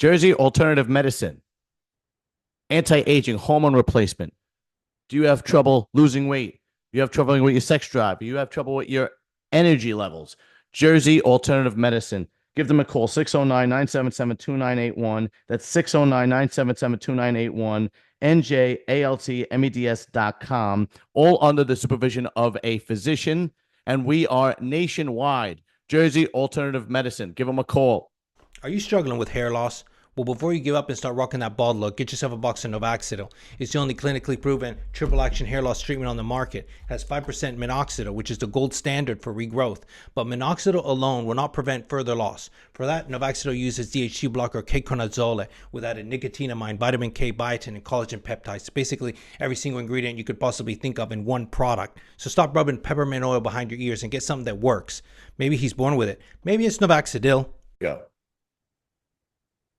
Jersey Alternative Medicine, anti-aging, hormone replacement. Do you have trouble losing weight? Do you have trouble with your sex drive? Do you have trouble with your energy levels? Jersey Alternative Medicine. Give them a call, 609-977-2981. That's 609-977-2981, NJALTMEDS.com, all under the supervision of a physician. And we are nationwide. Jersey Alternative Medicine. Give them a call. Are you struggling with hair loss? Well, before you give up and start rocking that bald look, get yourself a box of Novaxidil. It's the only clinically proven triple action hair loss treatment on the market. It has 5% minoxidil, which is the gold standard for regrowth. But minoxidil alone will not prevent further loss. For that, Novaxidil uses DHT blocker ketoconazole with added nicotinamide, vitamin K, biotin, and collagen peptides. Basically, every single ingredient you could possibly think of in one product. So stop rubbing peppermint oil behind your ears and get something that works. Maybe he's born with it. Maybe it's Novaxidil. Go.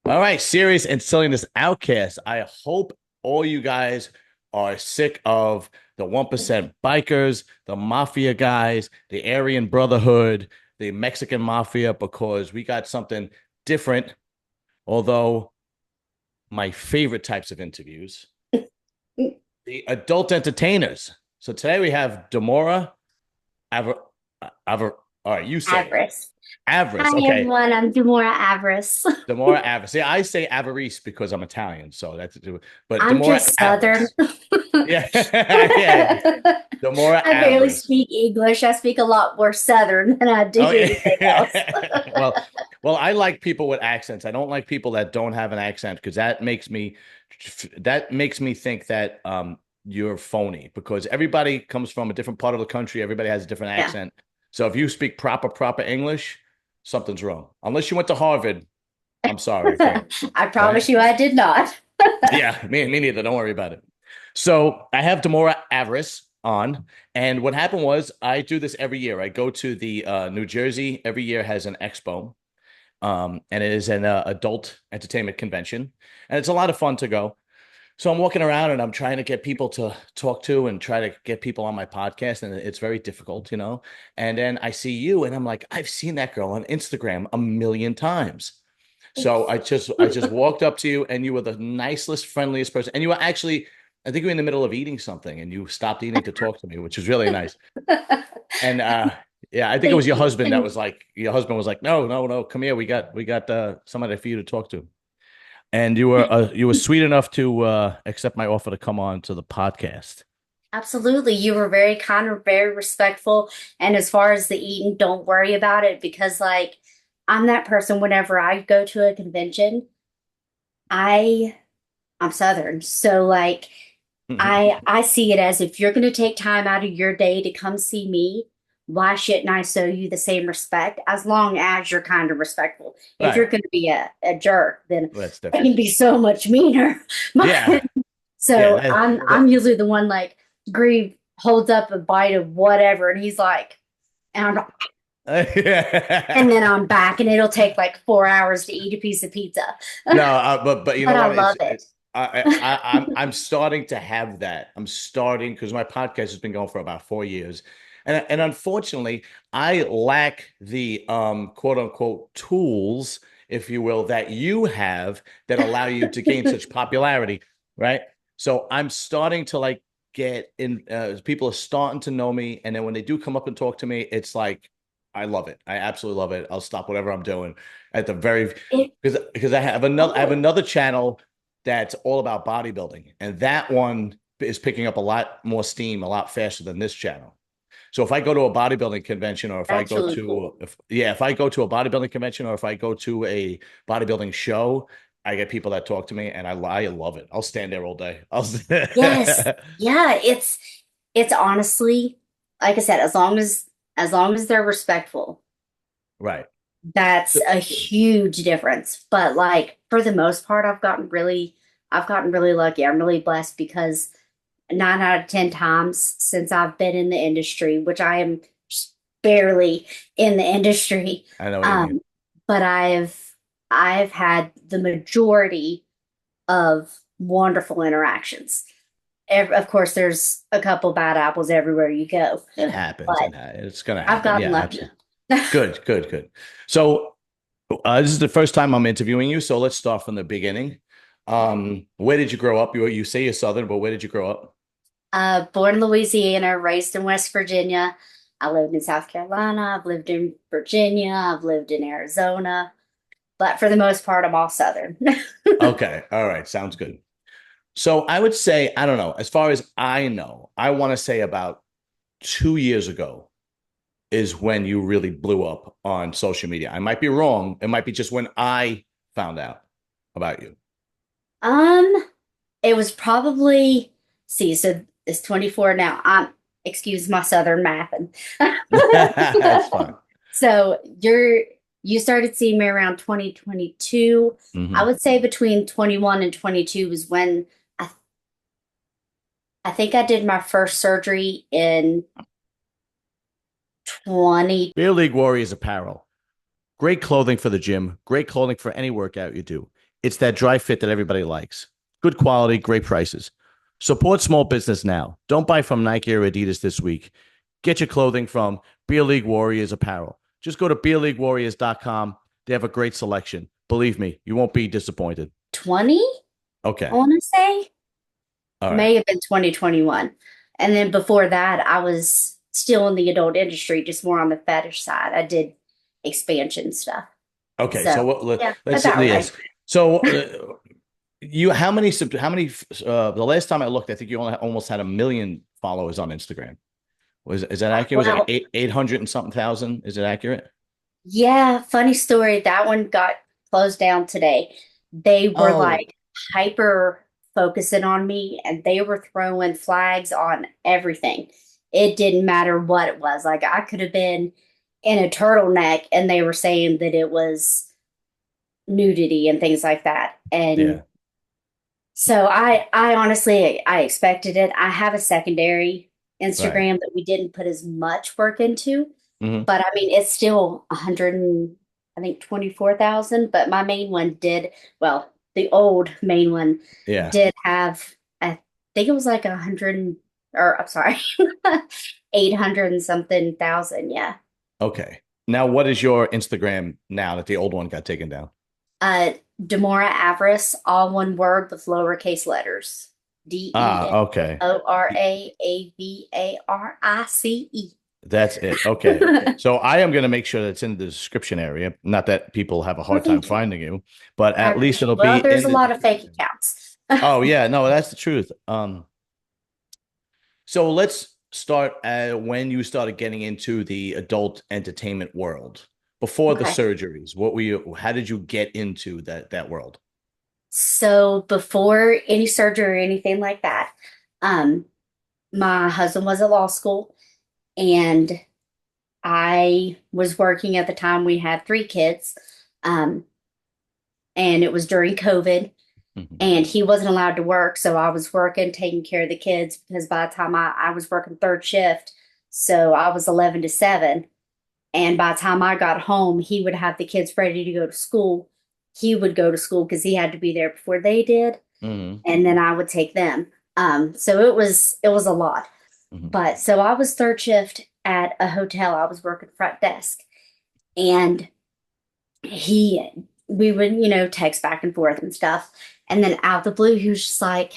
All right, serious and silliness outcast. I hope all you guys are sick of the 1% bikers, the mafia guys, the Aryan Brotherhood, the Mexican mafia, because we got something different. Although my favorite types of interviews, the adult entertainers. So today we have Demora All right, you say it. Avarice. Avarice. Hi Okay. everyone, I'm Demora Avarice. Demora Avarice. Yeah, I say Avarice because I'm Italian, so that's but I'm Demora just Southern. Yeah, yeah. Demora I barely Avarice. speak English. I speak a lot more Southern than I do Oh, anything else. yeah. Well, I like people with accents. I don't like people that don't have an accent because that makes me think that you're phony because everybody comes from a different part of the country. Everybody has a different Yeah. accent. So if you speak proper English, something's wrong. Unless you went to Harvard, I'm sorry. I promise you I did not. Yeah, me neither. Don't worry about it. So I have Demora Avarice on, and what happened was I do this every year. I go to the New Jersey. Every year has an expo, and it is an adult entertainment convention, and it's a lot of fun to go. So I'm walking around and I'm trying to get people to talk to and try to get people on my podcast, and it's very difficult, you know. And then I see you, and I'm like, I've seen that girl on Instagram a million times. So I just walked up to you, and you were the nicest, friendliest person. And you were actually, I think you were in the middle of eating something, and you stopped eating to talk to me, which was really nice. And yeah, I think it was Thank your you. husband that was like, no, no, no, come here, we got somebody for you to talk to. And you were sweet enough to accept my offer to come on to the podcast. Absolutely. You were very kind and very respectful. And as far as the eating, don't worry about it because like I'm that person whenever I go to a convention, I I'm Southern. So like I see it as if you're going to take time out of your day to come see me, why shouldn't I show you the same respect as long as you're kind of respectful? If Right. you're going to be a jerk, then That's I different. can be so much meaner. Yeah. But Yeah. so I'm usually the one like Grieve holds up a bite of whatever and he's like, and I'm and then I'm back and it'll take like 4 hours to eat a piece of pizza. No, but you But know I what? love it. I'm starting to have that. I'm starting because my podcast has been going for about 4 years, and unfortunately, I lack the quote unquote tools, if you will, that you have that allow you to gain such popularity, right? So I'm starting to like get in. People are starting to know me, and then when they do come up and talk to me, it's like I love it. I absolutely love it. I'll stop whatever I'm doing at the very It because I have another channel that's all about bodybuilding, and that one is picking up a lot more steam a lot faster than this channel. So if I go to a bodybuilding convention, or if I that's go really to cool. if I go to a bodybuilding convention, or if I go to a bodybuilding show, I get people that talk to me, and I love it. I'll stand there all day. Yes. Yeah, it's honestly, like I said, as long as they're respectful, Right. that's a huge difference. But like for the most part, I've gotten really lucky. I'm really blessed because 9 out of 10 times since I've been in the industry, which I am just barely in the industry, I know what you mean. um, but I've had the majority of wonderful interactions. Of course, there's a couple bad apples everywhere you go, It happens. but It's gonna I've happen. gotten Yeah, lucky. absolutely. Good. So This is the first time I'm interviewing you, so let's start from the beginning. Where did you grow up? You say you're Southern, but where did you grow up? Born in Louisiana, raised in West Virginia. I lived in South Carolina. I've lived in Virginia. I've lived in Arizona. But for the most part, I'm all Southern. Okay, all right, sounds good. So I would say, I don't know, as far as I know, I want to say about 2 years ago is when you really blew up on social media. I might be wrong. It might be just when I found out about you. Um, it was probably, see, so it's 24 now. Excuse my Southern mathing. That's fine. So you started seeing me around 2022. I Hmm. would say between 21 and 22 was when I I think I did my first surgery in 20. Beer League Warriors apparel. Great clothing for the gym, great clothing for any workout you do. It's that dry fit that everybody likes. Good quality, great prices. Support small business now. Don't buy from Nike or Adidas this week. Get your clothing from Beer League Warriors apparel. Just go to beerleaguewarriors.com. They have a great selection. Believe me, you won't be disappointed. 20, I Okay. want to say. All right. May have been 2021. And then before that, I was still in the adult industry, just more on the fetish side. I did expansion stuff. Okay. So, So yeah, let's about right. yes. So you the last time I looked, I think you only almost had 1 million followers on Instagram. Is that accurate? Was it like Well, 800 and something thousand? Is it accurate? yeah, funny story. That one got closed down today. They were Oh, like hyper focusing on me and they were throwing flags on everything. It didn't matter what it was. Like I could have been in a turtleneck and they were saying that it was nudity and things like that. And yeah, so I honestly I expected it. I have a secondary right. Instagram that we didn't put as much work into, Hmm. but I mean it's still 100 and I think 24,000, but my main one did, well, the old main one Yeah. did have, I think it was like 100 or I'm sorry, 800 and something thousand, yeah. Okay. Now, what is your Instagram now that the old one got taken down? Uh Demora Avarice, all one word with lowercase letters. Okay. Demoravarice. That's it. Okay. So I am going to make sure that's in the description area. Not that people have a Well, hard time thank you. finding you, but I at least appreciate it'll it. Well, be there's in a the lot of fake description. accounts. Oh yeah, no, that's the truth. So let's start when you started getting into the adult entertainment world. Before the Okay. surgeries, what were you, how did you get into that world? So before any surgery or anything like that, um, my husband was at law school and I was working at the time. We had three kids. Um, and it was during COVID Mhm. and he wasn't allowed to work. So I was working, taking care of the kids because by the time I was working third shift, so I was 11 to 7. And by the time I got home, he would have the kids ready to go to school. He would go to school because he had to be there before they did. Mhm. And then I would take them. So it was a lot. Mhm. But so I was third shift at a hotel. I was working front desk. And he we would, text back and forth and stuff. And then out of the blue, he was just like,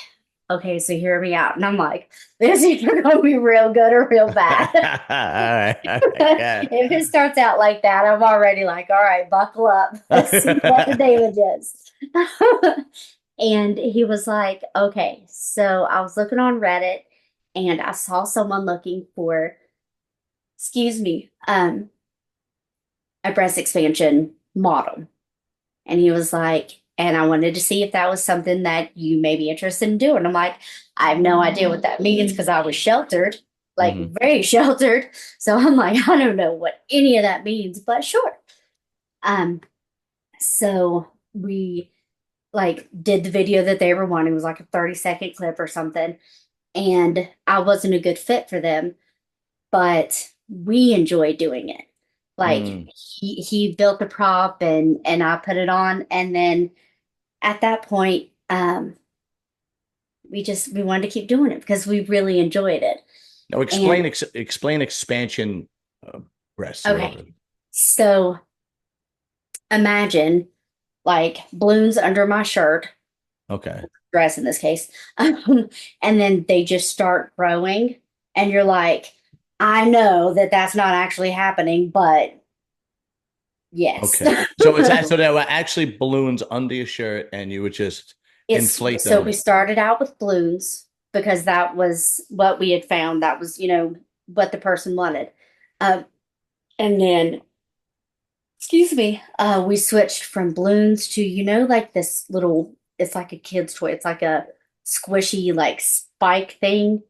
okay, so hear me out. And I'm like, this is either gonna be real good or real bad. All right, yeah. If it starts out like that, I'm already like, all right, buckle up. Let's see what the damage is. And he was like, okay. So I was looking on Reddit and I saw someone looking for, excuse me, a breast expansion model. And he was like, and I wanted to see if that was something that you may be interested in doing. I'm like, I have no idea what that means because I was sheltered, like Hmm. very sheltered. So I'm like, I don't know what any of that means, but sure. Um, so we like did the video that they were wanting. It was like a 30-second clip or something. And I wasn't a good fit for them, but we enjoyed doing it. Like Mm. he built the prop and I put it on, and then at that point, we wanted to keep doing it because we really enjoyed it. Now And explain expansion uh, breasts or okay, whatever. so imagine like balloons under my shirt, Okay. dress in this case, and then they just start growing, and you're like, I know that that's not actually happening, but yes. Okay. So so there were actually balloons under your shirt and you would just It's inflate so we them. started out with balloons because that was what we had found. That was, what the person wanted. Um, and then, excuse me, we switched from balloons to, like this little, it's like a kid's toy. It's like a squishy, like spike thing.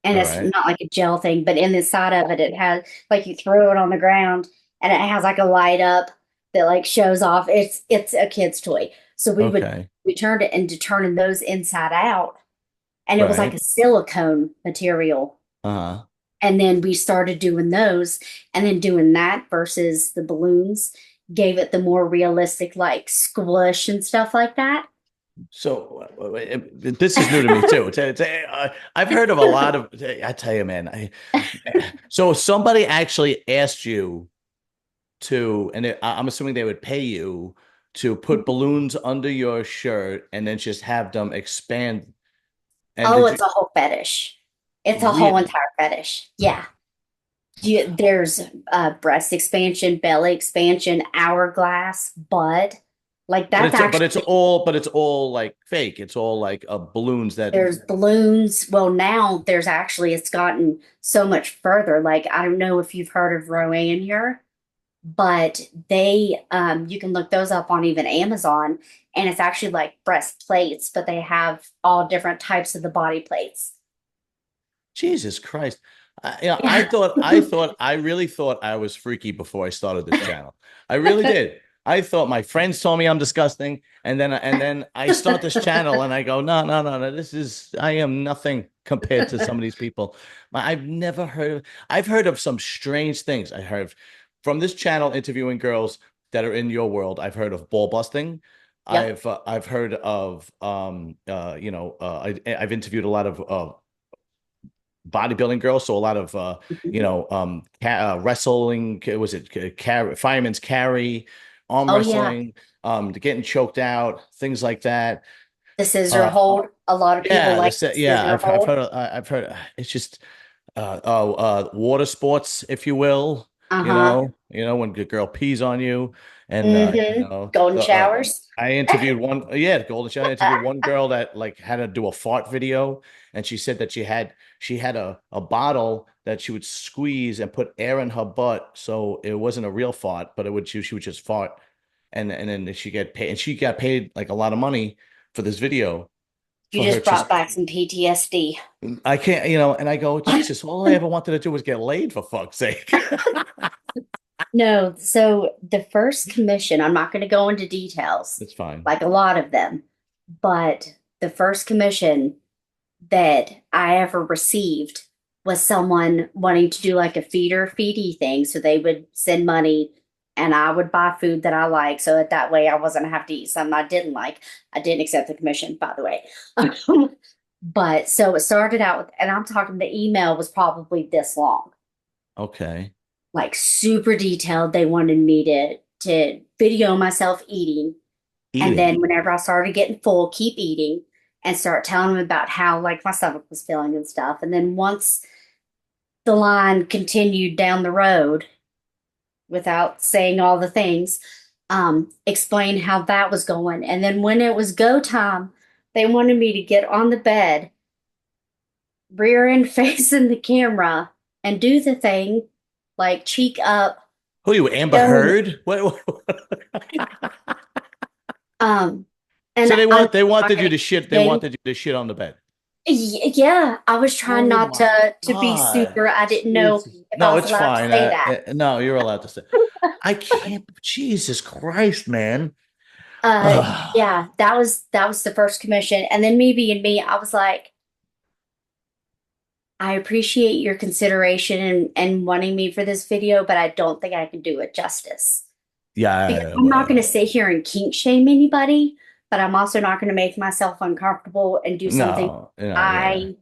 And All it's right. not like a gel thing, but in the side of it, it has like you throw it on the ground and it has like a light up that like shows off. It's a kid's toy. So Okay. we turned it into turning those inside out, and it was like Right. a silicone material. Uh-huh. And then we started doing those, and then doing that versus the balloons gave it the more realistic like squish and stuff like that. So this is new to me too. I've heard of a lot of. I tell you, man. So somebody actually asked you to, and I'm assuming they would pay you to put balloons under your shirt and then just have them expand. And Oh, did you it's a whole fetish. It's a whole really? entire fetish. Yeah. There's breast expansion, belly expansion, hourglass, butt. Like that's actually, But it's all like fake. It's all like balloons that. there's balloons. Well, now there's actually, it's gotten so much further. Like, I don't know if you've heard of Roanier, but you can look those up on even Amazon, and it's actually like breast plates, but they have all different types of the body plates. Jesus Christ. Yeah. I really thought I was freaky before I started this channel. I really did. I thought my friends told me I'm disgusting, and then I start this channel and I go, no, no, no, no. I am nothing compared to some of these people. I've heard of some strange things. I heard from this channel interviewing girls that are in your world. I've heard of ball busting. Yep. I've heard of I've interviewed a lot of bodybuilding girls, so a lot of wrestling. Was it fireman's carry, arm Oh yeah, wrestling, getting choked out, things like that. the scissor Uh, hold. A lot of people yeah, like the yeah. scissor hold. I've heard. It's just water sports, if you will. Uh-huh. When the girl pees on you, and Golden showers. I interviewed one. Yeah, the Golden Shower. I interviewed one girl that like had to do a fart video, and she said that she had a bottle that she would squeeze and put air in her butt, so it wasn't a real fart, but she would just fart, and then she get paid, and she got paid like a lot of money for this video You for her just just brought back some PTSD. I can't, and I go, Jesus, all I ever wanted to do was get laid for fuck's sake. No, so the first commission, I'm not going to go into details, It's fine. like a lot of them, but the first commission that I ever received was someone wanting to do like a feeder feedy thing. So they would send money and I would buy food that I like. So that way I wasn't have to eat something I didn't like. I didn't accept the commission, by the way. But so it started out with, and I'm talking, the email was probably this long, Okay. like super detailed. They wanted me to video myself eating, and Eating. then whenever I started getting full, keep eating and start telling them about how like my stomach was feeling and stuff. And then once the line continued down the road without saying all the things, explain how that was going. And then when it was go time, they wanted me to get on the bed, rear end facing the camera, and do the thing like cheek up. Who are you, Amber Showing, Heard? um, and So I'm they not wanted gonna you to shit. They shame. wanted you to shit on the bed. Yeah, I was trying Oh not my to be God. super. I didn't know Jesus. if I No, was it's allowed to fine. say that. No, you're allowed to say. I can't. Jesus Christ, man. Uh, Ugh. yeah, that was the first commission, and then me being me, I was like, I appreciate your consideration and wanting me for this video, but I don't think I can do it justice because Yeah. I'm not going to sit here and kink shame anybody, but I'm also not going to make myself uncomfortable and do something No. Yeah. I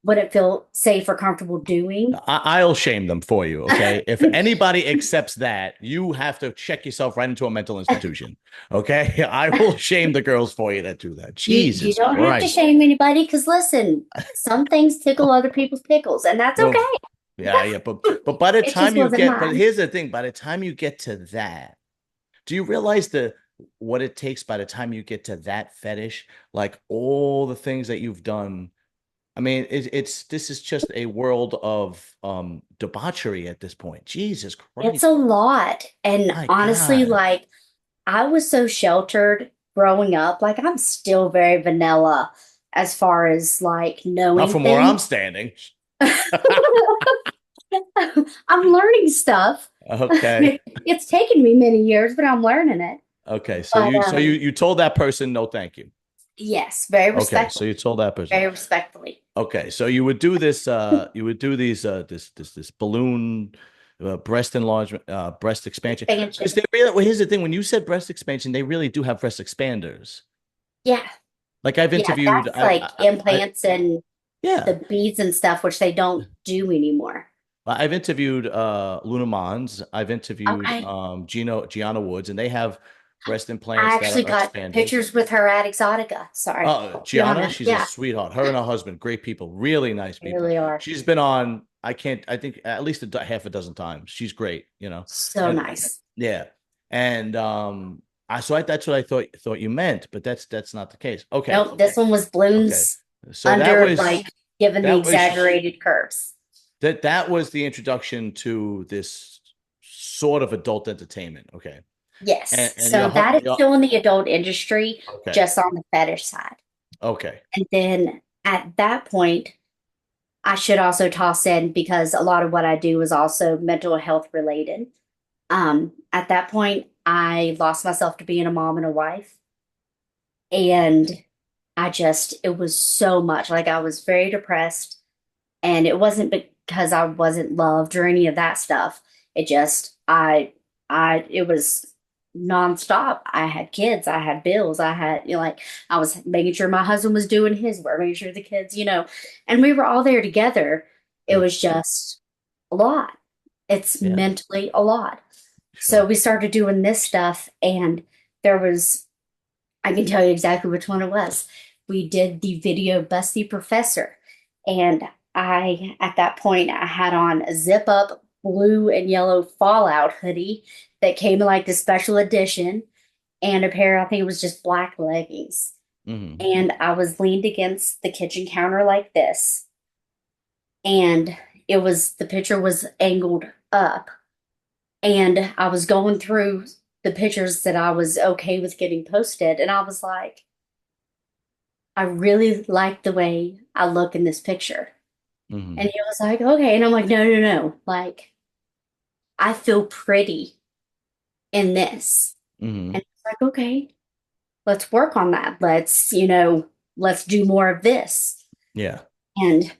wouldn't feel safe or comfortable doing. I'll shame them for you. Okay. If anybody accepts that, you have to check yourself right into a mental institution. Okay. I will shame the girls for you that do that. You Jesus don't have to Christ. shame anybody because listen, some things tickle other people's pickles, and that's Oh, okay. yeah, yeah. But by the It just time you wasn't get, but mine. here's the thing, by the time you get to that, do you realize the what it takes by the time you get to that fetish? Like all the things that you've done. I mean, it's this is just a world of debauchery at this point. Jesus It's Christ. a lot. And My honestly, God. like I was so sheltered growing up. Like I'm still very vanilla as far as like Not knowing from where I'm things. standing. I'm learning stuff. Okay. It's taken me many years, but I'm learning it. Okay. So But you told that person no thank you. yes, very Okay. So respectfully, you told that person. very respectfully. Okay. So you would do this you would do these this balloon breast enlargement breast expansion. Because Expansion. they really well, here's the thing, when you said breast expansion, they really do have breast expanders. Yeah. Like I've Yeah. interviewed That's like I implants and yeah. the beads and stuff, which they don't do anymore. I've interviewed Luna Mons. I've interviewed Okay. Gianna Woods, and they have breast I implants that actually are got expanders. pictures with her at Exotica. Sorry. Gianna, Gianna. she's a Yeah. sweetheart. Her and her husband, great people, really nice They people. really are. She's been on, I think at least half a dozen times. She's great, you know. So And nice. yeah. And that's what I thought you meant, but that's not the case. Okay. Nope. This one was Okay. balloons So under, like, given the that was exaggerated curves. that was the introduction to this sort of adult entertainment. Okay. Yes. And So that is still in the adult industry, okay. just on the fetish side. Okay. And then at that point, I should also toss in because a lot of what I do is also mental health related. At that point, I lost myself to being a mom and a wife. And it was so much. Like I was very depressed. And it wasn't because I wasn't loved or any of that stuff. It just, it was nonstop. I had kids, I had bills, I had, like, I was making sure my husband was doing his work, making sure the kids, and we were all there together. It Mm, was just a lot. It's yeah, mentally a lot. So sure. we started doing this stuff, and there was, I can tell you exactly which one it was. We did the video Busty Professor. And at that point, I had on a zip up blue and yellow Fallout hoodie that came in like the special edition and a pair, I think it was just black leggings. Hmm. And I was leaned against the kitchen counter like this. And the picture was angled up. And I was going through the pictures that I was okay with getting posted. And I was like, I really like the way I look in this picture. And Hmm. he was like, okay. And I'm like, no, no, no. Like, I feel pretty in this. Hmm. And he's like, okay, let's work on that. Let's do more of this. Yeah. And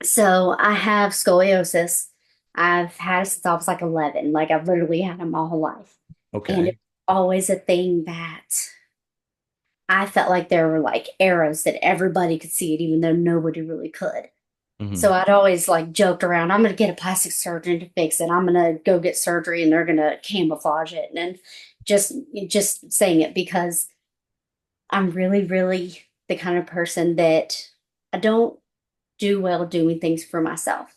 so I have scoliosis. I've had it since I was like 11. Like, I've literally had it my whole life. And Okay. it's always a thing that I felt like there were like arrows that everybody could see it, even though nobody really could. Hmm. So I'd always like joked around, I'm going to get a plastic surgeon to fix it. I'm going to go get surgery and they're going to camouflage it. And then just saying it because I'm really, really the kind of person that I don't do well doing things for myself,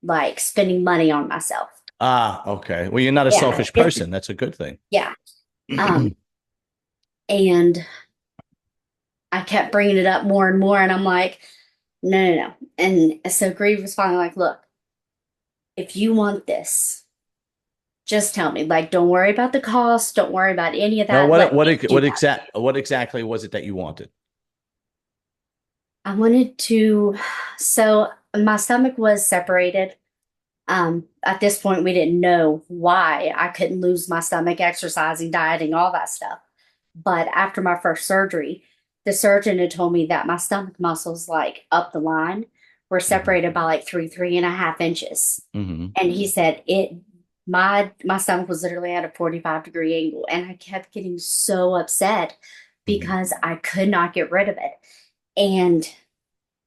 like spending money on myself. Ah, okay. Well, you're not a Yeah. selfish person. That's a good thing. Yeah. Um, and I kept bringing it up more and more. And I'm like, no, no, no. And so Grieve was finally like, look, if you want this, just tell me. Like, don't worry about the cost. Don't worry about any of No, that. Let me do that. what exactly was it that you wanted? I wanted to, so my stomach was separated. At this point, we didn't know why I couldn't lose my stomach, exercising, dieting, all that stuff. But after my first surgery, the surgeon had told me that my stomach muscles, like up the line, were Hmm. separated by like 3.5 inches. Hmm. And he said my stomach was literally at a 45-degree angle. And I kept getting so upset Hmm. because I could not get rid of it. And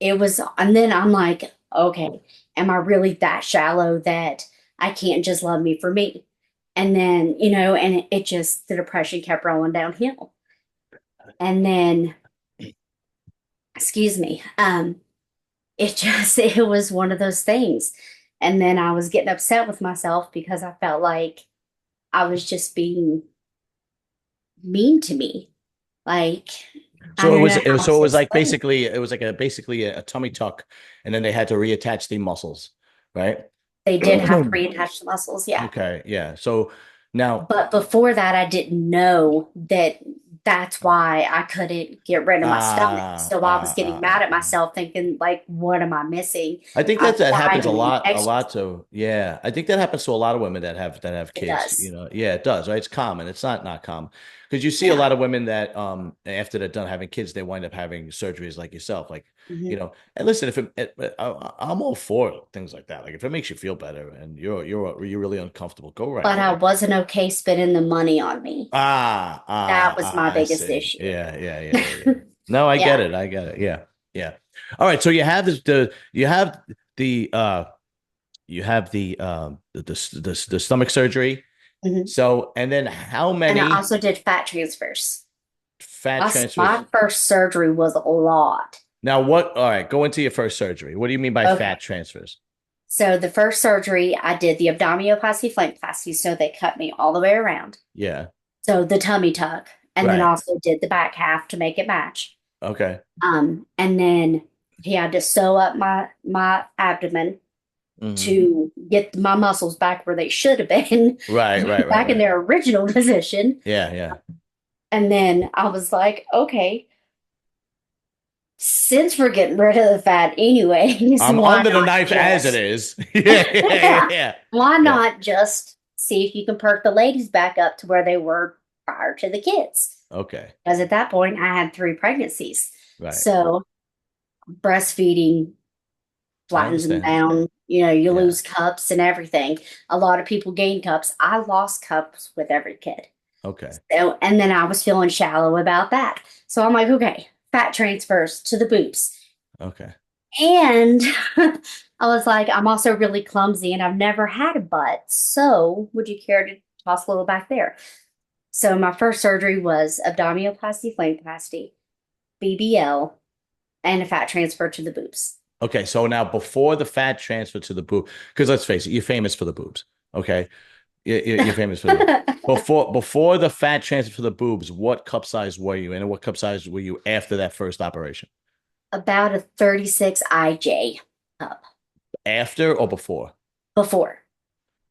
it was, and then I'm like, okay, am I really that shallow that I can't just love me for me? And then, and it just, the depression kept rolling downhill. And then, excuse me, it just, it was one of those things. And then I was getting upset with myself because I felt like I was just being mean to me. Like, I So don't know how so it to was like explain it. basically it was like basically a tummy tuck, and then they had to reattach the muscles, right? They did have to reattach the muscles, yeah. Okay, yeah. So now, But before that, I didn't know that that's why I couldn't get rid of my stomach. So I was getting mad at ah. myself, thinking, like, what am I missing? I think I'm that happens fine and a extra. lot to yeah. I think that happens to a lot of women that have It kids. does. Yeah, it does. Right? It's common. It's not common because you see a Yeah. lot of women that after they're done having kids, they wind up having surgeries like yourself. Like Mhm. and listen, if I'm all for things like that. Like if it makes you feel better and you're really uncomfortable, go right But I ahead. wasn't okay spending the money on me. That was my I biggest see. issue. Yeah. No, I get Yeah. it. I get it. Yeah, yeah. All right. So you have you have the the stomach surgery. Mhm. So and then how And I many also did fat transfers. fat My transfers? first surgery was a lot. Now what? All right, go into your first surgery. What do you mean by Okay. fat transfers? So the first surgery, I did the abdominoplasty, flankoplasty. So they cut me all the way around. Yeah. So the tummy tuck, and then Right. also did the back half to make it match. Okay. And then he had to sew up my abdomen Hmm. to get my muscles back where they should have been, back in Right. their original position. Yeah. And then I was like, okay, since we're getting rid of the fat anyways, I'm why under the not knife as it just is. Yeah. why Yeah. not just see if you can perk the ladies back up to where they were prior to the kids? Okay. Because at that point I had three pregnancies. Right. So breastfeeding I flattens them understand. down. You Yeah. lose cups and everything. A lot of people gain cups. I lost cups with every kid. Okay. So, and then I was feeling shallow about that. So I'm like, okay, fat transfers to the boobs. Okay. And I was like, I'm also really clumsy and I've never had a butt. So would you care to toss a little back there? So my first surgery was abdominoplasty, flankoplasty, BBL, and a fat transfer to the boobs. Okay, so now before the fat transfer to the boob, because let's face it, you're famous for the boobs. Okay, you're famous for the boobs. Before the fat transfer to the boobs, what cup size were you in, and what cup size were you after that first operation? About a 36 IJ up After or before? before.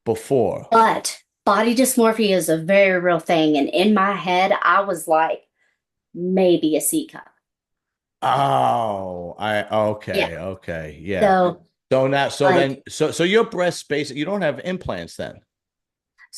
Before. But body dysmorphia is a very real thing. And in my head, I was like, maybe a C cup. Oh, I Yeah. okay, yeah. So, So now, like, so your breast space, you don't have implants then.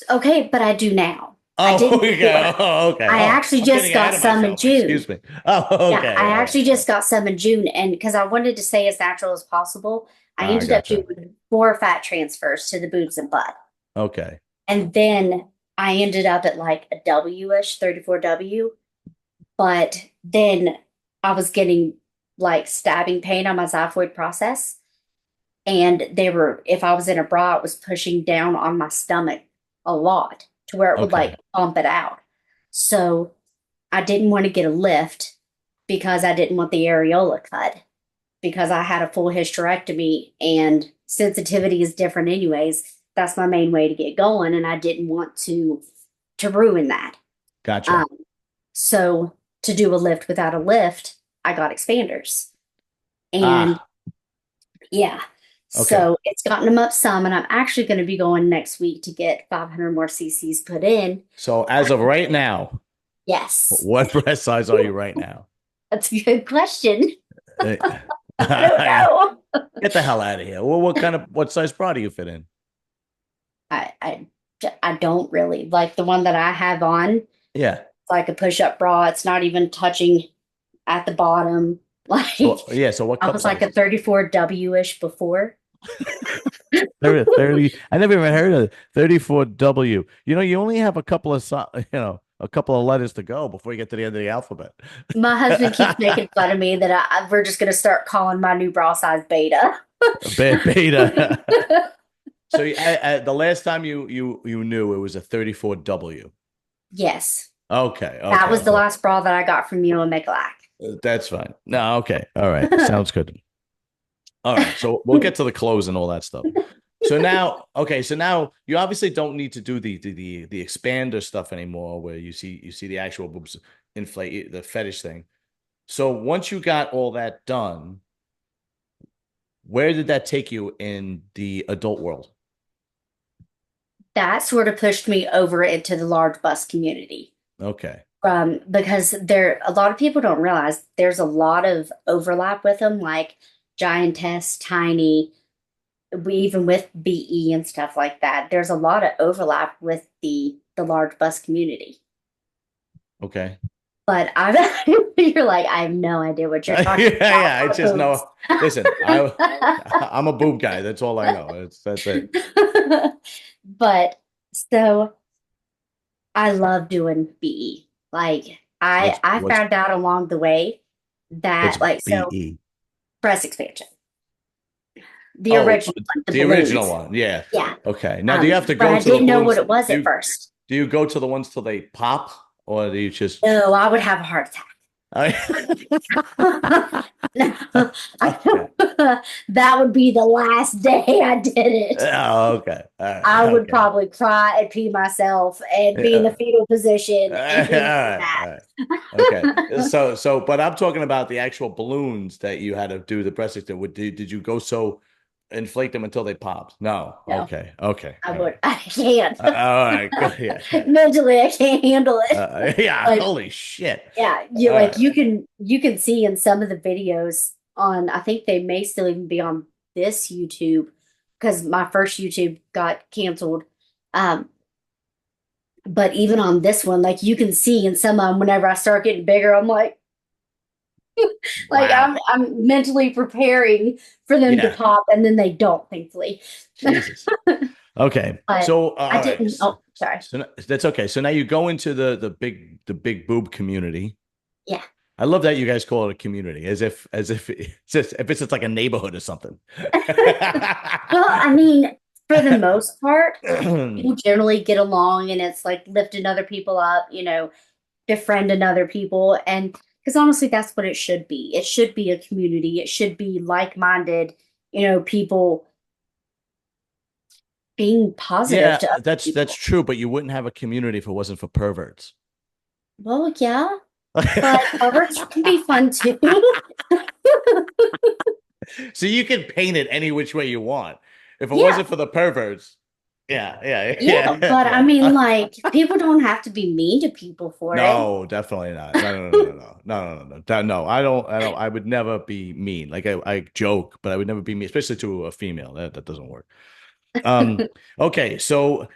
okay, but I do now. I Oh, didn't okay. before. Oh, okay. I Oh, actually I'm getting just ahead got of some in myself. Excuse June. me. Oh, Yeah, I okay. All actually right. just got some in June. And because I wanted to stay as natural as possible, I I ended up gotcha. doing four fat transfers to the boobs and butt. Okay. And then I ended up at like a W ish, 34W. But then I was getting like stabbing pain on my xiphoid process. And if I was in a bra, it was pushing down on my stomach a lot to where it would Okay. like bump it out. So I didn't want to get a lift because I didn't want the areola cut because I had a full hysterectomy and sensitivity is different anyways. That's my main way to get going. And I didn't want to ruin that. Gotcha. Um, so to do a lift without a lift, I got expanders. And Ah, yeah, okay. so it's gotten them up some, and I'm actually going to be going next week to get 500 more cc's put in. So as of right now, Yes, what breast size are you right now? that's a good question. Uh, I don't know. Get the hell out of here. Well, what size bra do you fit in? I, I, I don't really like the one that I have on. It's Yeah. like a push-up bra. It's not even touching at the bottom. Like So yeah, so what I cup was like size a is it? 34W-ish before. 30. I never even heard of it. 34W. You know, you only have a couple of you know, a couple of letters to go before you get to the end of the alphabet. My husband keeps making fun of me that we're just going to start calling my new bra size beta. Beta. So the last time you knew it was a 34W. Yes. Okay, That okay, was the last bra that I got from you and Michalak. that's fine. No, okay, all right, sounds good. All right, so we'll get to the clothes and all that stuff. So now, okay, so now you obviously don't need to do the expander stuff anymore, where you see the actual boobs inflate the fetish thing. So once you got all that done, where did that take you in the adult world? That sort of pushed me over into the large bust community. Okay. Because there a lot of people don't realize there's a lot of overlap with them, like giantess, tiny, we even with BE and stuff like that. There's a lot of overlap with the large bust community. Okay. But I'm you're like, I have no idea what you're Yeah, talking yeah. I just about. know. Listen, I'm a boob guy. That's all I know. That's it. But so I love doing BE. Like What's I what's found out along the way what's that like so BE? breast expansion, the Oh, original one, the the original balloons. one. Yeah. Yeah. Okay. Now, do you have to But go I to the didn't know what balloons? it was Do at you first. do you go to the ones till they pop, or do you just? No, I would have a heart attack. No, Okay. that would be the last day I did it. Oh, okay. All I right. would Okay. probably cry and pee myself and be in the Yeah. fetal position All and things like right. All that. right. Okay. But I'm talking about the actual balloons that you had to do the breast extension. Did you go so inflate them until they popped? No. No, Okay. Okay. I All right. would. I can't. All right. Good. Yeah. Yeah. Mentally, I can't handle it. Yeah. Like, Holy shit. yeah, you All like right. you can see in some of the videos on. I think they may still even be on this YouTube because my first YouTube got canceled. Um, but even on this one, like you can see in some of them, whenever I start getting bigger, I'm like Wow. I'm mentally preparing for them to Yeah. pop, and then they don't, thankfully. Jesus. Okay. But So, I all right. didn't. Oh, sorry. That's okay. So now you go into the big boob community. Yeah. I love that you guys call it a community, as if it's just, if it's just like a neighborhood or something. Well, I mean, for the most part, people generally get along, and it's like lifting other people up, befriending other people. And because honestly, that's what it should be. It should be a community. It should be like-minded, people being positive Yeah, to other that's people. true, but you wouldn't have a community if it wasn't for perverts. Well, yeah, but perverts can be fun too. So you can paint it any which way you want. If it Yeah, wasn't for the perverts, yeah, yeah, yeah, yeah, but I mean, yeah. like, people don't have to be mean to people for it. No, definitely not. No, no, no, no, no, no, no, no, no. No, I don't. I would never be mean. Like I joke, but I would never be mean, especially to a female. That doesn't work. Um. Okay, so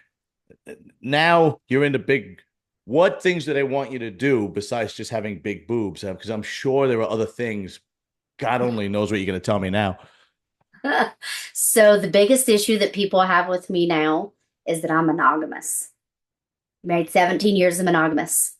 now you're into big. What things do they want you to do besides just having big boobs? Because I'm sure there are other things. God only knows what you're going to tell me now. So the biggest issue that people have with me now is that I'm monogamous. Married 17 years of monogamous.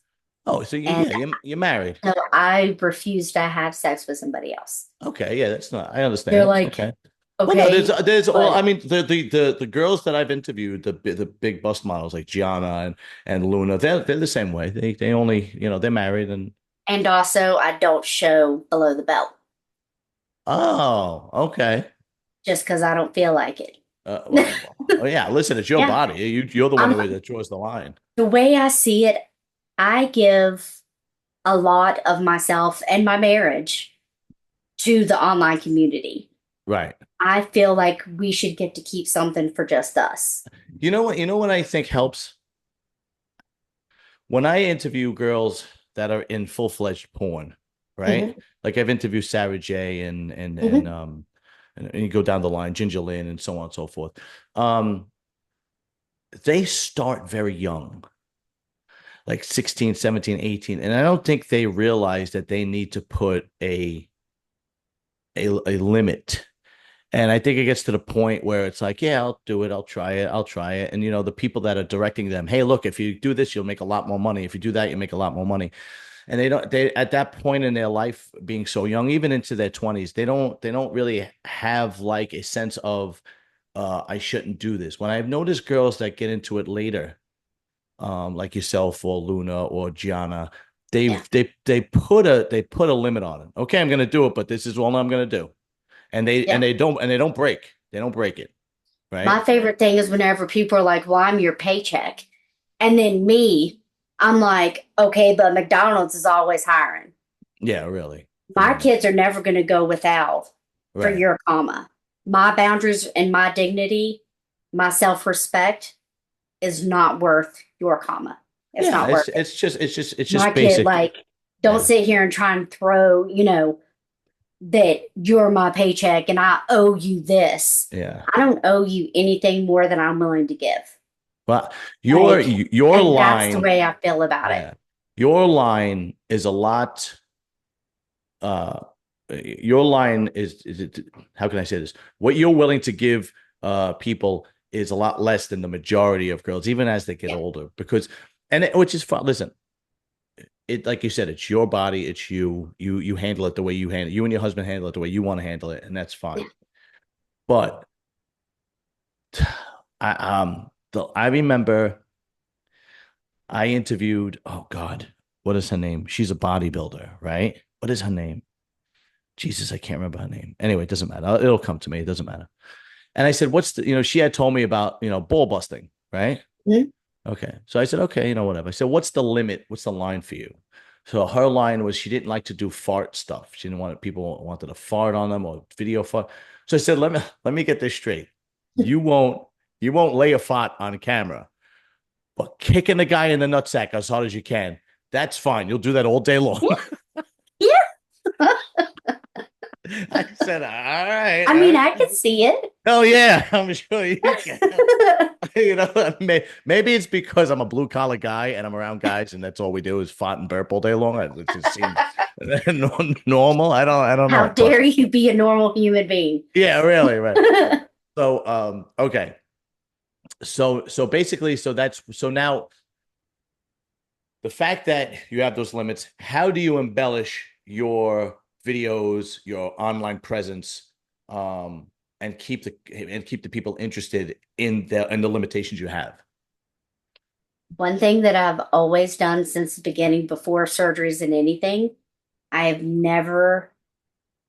Oh, so And yeah, you're married. so I refuse to have sex with somebody else. Okay, yeah, that's not. I They're understand. like, Okay. Well, no, there's okay, there's all. I but mean, the girls that I've interviewed, the big bust models like Gianna and Luna, they're the same way. They only they're married and and also I don't show below the belt oh, okay. just because I don't feel like it. Oh yeah. Listen, it's your Yeah, body. You're the one I'm that draws the line. the way I see it, I give a lot of myself and my marriage to the online community. Right. I feel like we should get to keep something for just us. You know what? You know what I think helps when I interview girls that are in full-fledged porn, right? Hmm. Like I've interviewed Sarah J Hmm. and you go down the line, Ginger Lynn and so on and so forth. Um, they start very young, like 16, 17, 18. And I don't think they realize that they need to put a limit. And I think it gets to the point where it's like, yeah, I'll do it. I'll try it. I'll try it. And, the people that are directing them, hey, look, if you do this, you'll make a lot more money. If you do that, you make a lot more money. And they at that point in their life, being so young, even into their 20s, they don't really have like a sense of, I shouldn't do this. When I've noticed girls that get into it later, like yourself or Luna or Gianna, Yeah. they put a limit on it. Okay, I'm gonna do it, but this is all I'm gonna do. And they and Yeah. they don't and they don't break. They don't break it, My right? favorite thing is whenever people are like, well, I'm your paycheck. And then me, I'm like, okay, but McDonald's is always hiring. Yeah, really. My Yeah, kids are never going to go without for right. your comma. My boundaries and my dignity, my self respect is not worth your comma. It's Yeah, not it's worth it. it's just it's just it's My just kid, basic. like, don't Yeah. sit here and try and throw, that you're my paycheck and I owe you this. Yeah. I don't owe you anything more than I'm willing to give. Well, your Like, your and that's the line, way I feel about it. yeah. Your line is a lot uh your line is it, how can I say this? What you're willing to give people is a lot less than the majority of girls, even as they get Yeah. older, because which is fun. Listen, it like you said, it's your body, it's you. You handle it the way you and your husband handle it the way you want to handle it, and that's Yeah. fine. But I remember I interviewed, oh God, what is her name? She's a bodybuilder, right? What is her name? Jesus, I can't remember her name. Anyway, it doesn't matter. It'll come to me. It doesn't matter. And I said, what's she had told me about, ball busting, right? Mhm. Okay. So I said, okay, whatever. I said, what's the limit? What's the line for you? So her line was she didn't like to do fart stuff. She didn't want people wanted to fart on them or video fart. So I said, let me get this straight. You won't you won't lay a fart on camera, but kicking the guy in the nutsack as hard as you can, that's fine. You'll do that all day long. Yeah. I said, all right, I all mean, I right. could see it. Oh yeah, I'm sure you can. Maybe it's because I'm a blue collar guy and I'm around guys, and that's all we do is fart and burp all day long. It just seems normal. I don't How know, but dare you be a normal human being? yeah, really, right. So, okay. So basically, so now the fact that you have those limits, how do you embellish your videos, your online presence, um, and keep the people interested in the limitations you have? One thing that I've always done since the beginning, before surgeries and anything, I have never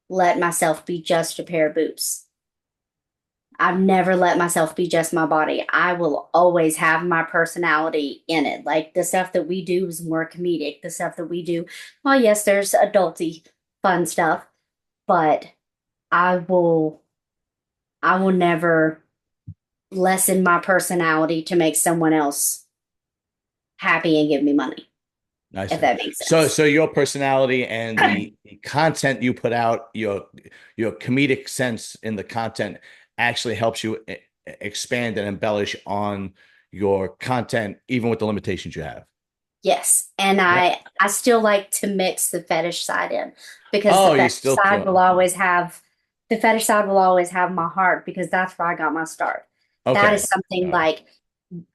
let myself be just a pair of boobs. I've never let myself be just my body. I will always have my personality in it. Like the stuff that we do is more comedic. The stuff that we do, well, yes, there's adulty fun stuff, but I will I will never lessen my personality to make someone else happy and give me money, I if see. that makes So, sense. so your personality and the content you put out, your comedic sense in the content actually helps you expand and embellish on your content, even with the limitations you have. Yes. And Yeah. I still like to mix the fetish side in because Oh, you still throw. the fetish side will always have my heart because that's where I got my start. That is Okay. something All right. like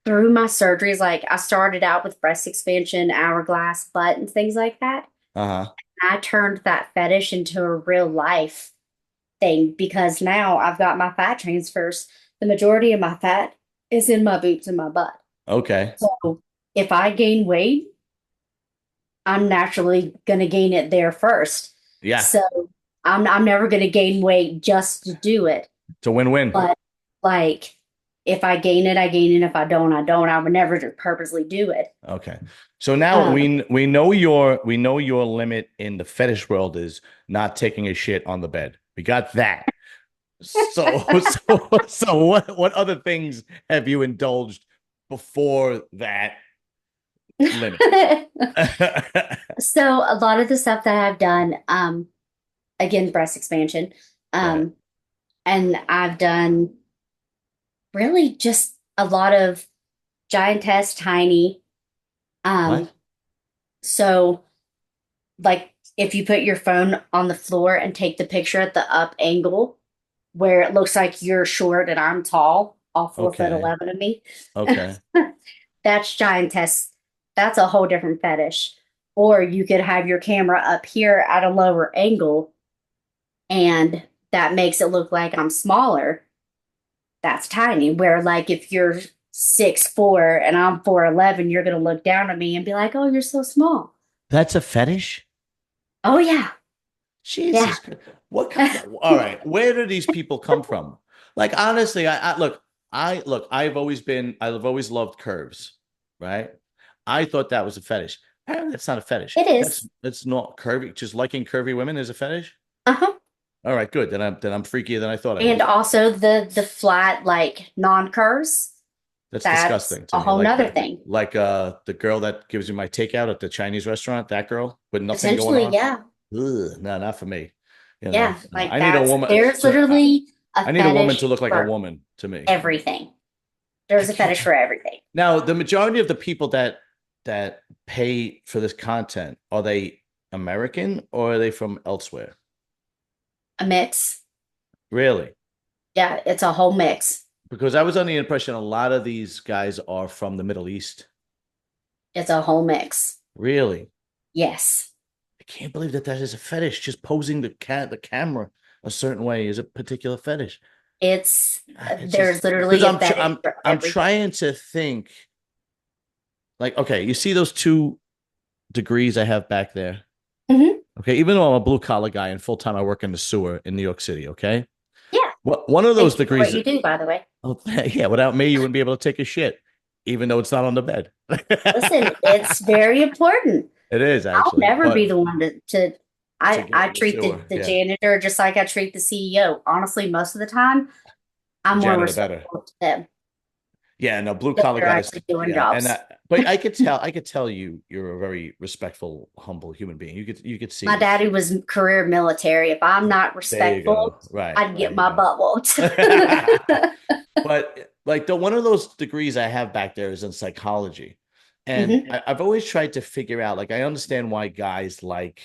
through my surgeries, like I started out with breast expansion, hourglass, butt, and things like that. Uh-huh. I turned that fetish into a real life thing because now I've got my fat transfers. The majority of my fat is in my boobs and my butt. Okay. So if I gain weight, I'm naturally going to gain it there first. Yeah. So I'm never going to gain weight just to do it. It's a win-win. But like if I gain it, I gain it. If I don't, I don't. I would never just purposely do it. Okay. So now Um, we know your limit in the fetish world is not taking a shit on the bed. We got that. So so what other things have you indulged before that limit? so a lot of the stuff that I've done, again, breast expansion, Right. um, and I've done really just a lot of giantess, tiny. Um, What? so like if you put your phone on the floor and take the picture at the up angle, where it looks like you're short and I'm tall, all 4 foot Okay. 11 of me. Okay. That's giantess. That's a whole different fetish. Or you could have your camera up here at a lower angle, and that makes it look like I'm smaller. That's tiny. Where like if you're 6'4" and I'm 4'11", you're gonna look down at me and be like, "Oh, you're so small." That's a fetish? Oh yeah, yeah. Jesus Christ. What kind of, all right, where do these people come from? Like honestly, I've always loved curves, right? I thought that was a fetish. Apparently that's not a fetish. It That's is. that's not curvy. Just liking curvy women is a fetish. Uh-huh. All right, good. Then I'm freakier than I thought I And was. also the flat like non-curves. That's That's disgusting to a me. whole Like nother thing. the girl that gives you my takeout at the Chinese restaurant, that girl with nothing going Essentially, on. yeah. Ugh, no, not for me. Yeah, like I need a woman. there's literally a I need a woman to fetish look like a for woman to me. everything. I There's a can't. fetish for everything. Now, the majority of the people that pay for this content, are they American or are they from elsewhere? A mix. Really? Yeah, it's a whole mix. Because I was under the impression a lot of these guys are from the Middle East. It's a whole mix. Really? Yes. I can't believe that is a fetish. Just posing the camera a certain way is a particular fetish. It's It's there's just because literally a fetish for I'm everything. trying to think like, okay, you see those 2 degrees I have back there? Hmm. Okay, even though I'm a blue collar guy and full time I work in the sewer in New York City, okay? Yeah. One of those Thank you for what degrees, you do, by the way. oh, yeah, without me, you wouldn't be able to take a shit, even though it's not on the bed. Listen, it's very important. It is I'll actually, never be but the one to to get I in the treat sewer, the yeah, janitor just like I treat the CEO. Honestly, most of the time, the I'm more janitor better. respectful to them Yeah, no, blue if collar they're guys, actually doing yeah, jobs. but I could tell you're a very respectful, humble human being. You could My see. daddy was career military. If I'm not There you respectful, go. Right, I'd there get you my go. butt whooped. But like the one of those degrees I have back there is in psychology. And Hmm. I've always tried to figure out, like, I understand why guys like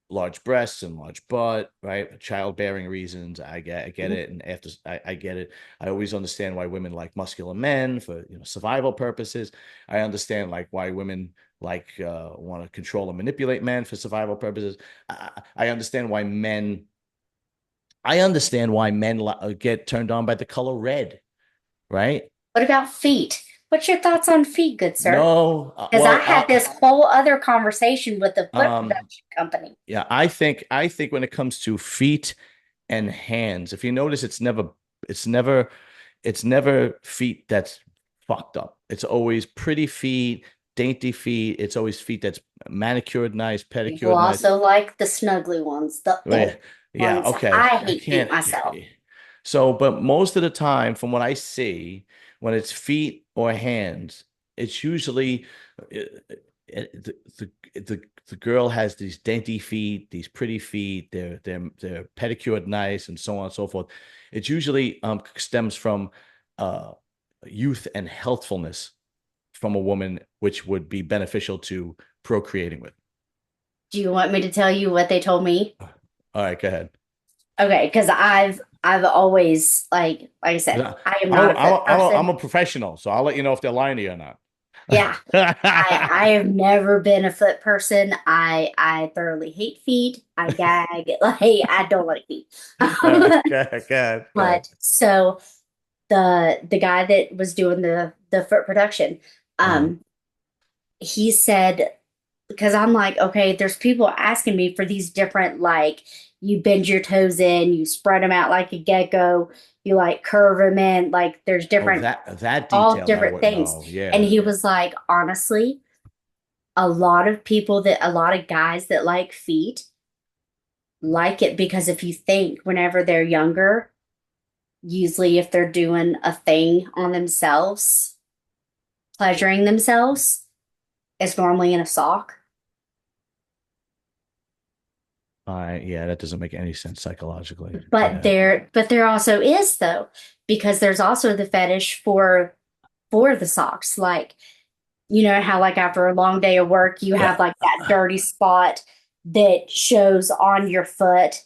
large breasts and large butt, right? Childbearing reasons. I get it. And after I get it. I always understand why women like muscular men for, survival purposes. I understand like why women like want to control and manipulate men for survival purposes. I understand why men get turned on by the color red, right? What about feet? What's your thoughts on feet, good sir? No, Because I had this whole other conversation with the foot um, production company. yeah, I think when it comes to feet and hands, if you notice, it's never, it's never feet that's fucked up. It's always pretty feet, dainty feet. It's always feet that's manicured nice, People pedicured nice. also like the snuggly ones, the Right. Yeah. ones. Okay. I I hate feet can't. myself. So, but most of the time, from what I see, when it's feet or hands, it's usually the girl has these dainty feet, these pretty feet. They're pedicured nice, and so on and so forth. It usually stems from uh, youth and healthfulness from a woman, which would be beneficial to procreating with. Do you want me to tell you what they told me? All right, go ahead. Okay, because I've always like I said, I'm I am a, not a I'm a, foot I'm a, I'm person. a professional, so I'll let you know if they're lying to you or not. Yeah. I have never been a foot person. I thoroughly hate feet. I gag. Like I don't like feet. All right, go ahead, go ahead. But so the guy that was doing the foot production, Uh, um, he said because I'm like, okay, there's people asking me for these different like you bend your toes in, you spread them out like a gecko, you like curve them in, like there's oh, different that all detail I different wouldn't things. know. And Yeah. he was like, honestly, a lot of guys that like feet like it because if you think whenever they're younger, usually if they're doing a thing on themselves, pleasuring themselves, it's normally in a sock. Yeah, that doesn't make any sense psychologically. But Yeah. there also is though, because there's also the fetish for the socks. Like, you know how like after a long day of work, you Yeah. have like that dirty spot that shows on your foot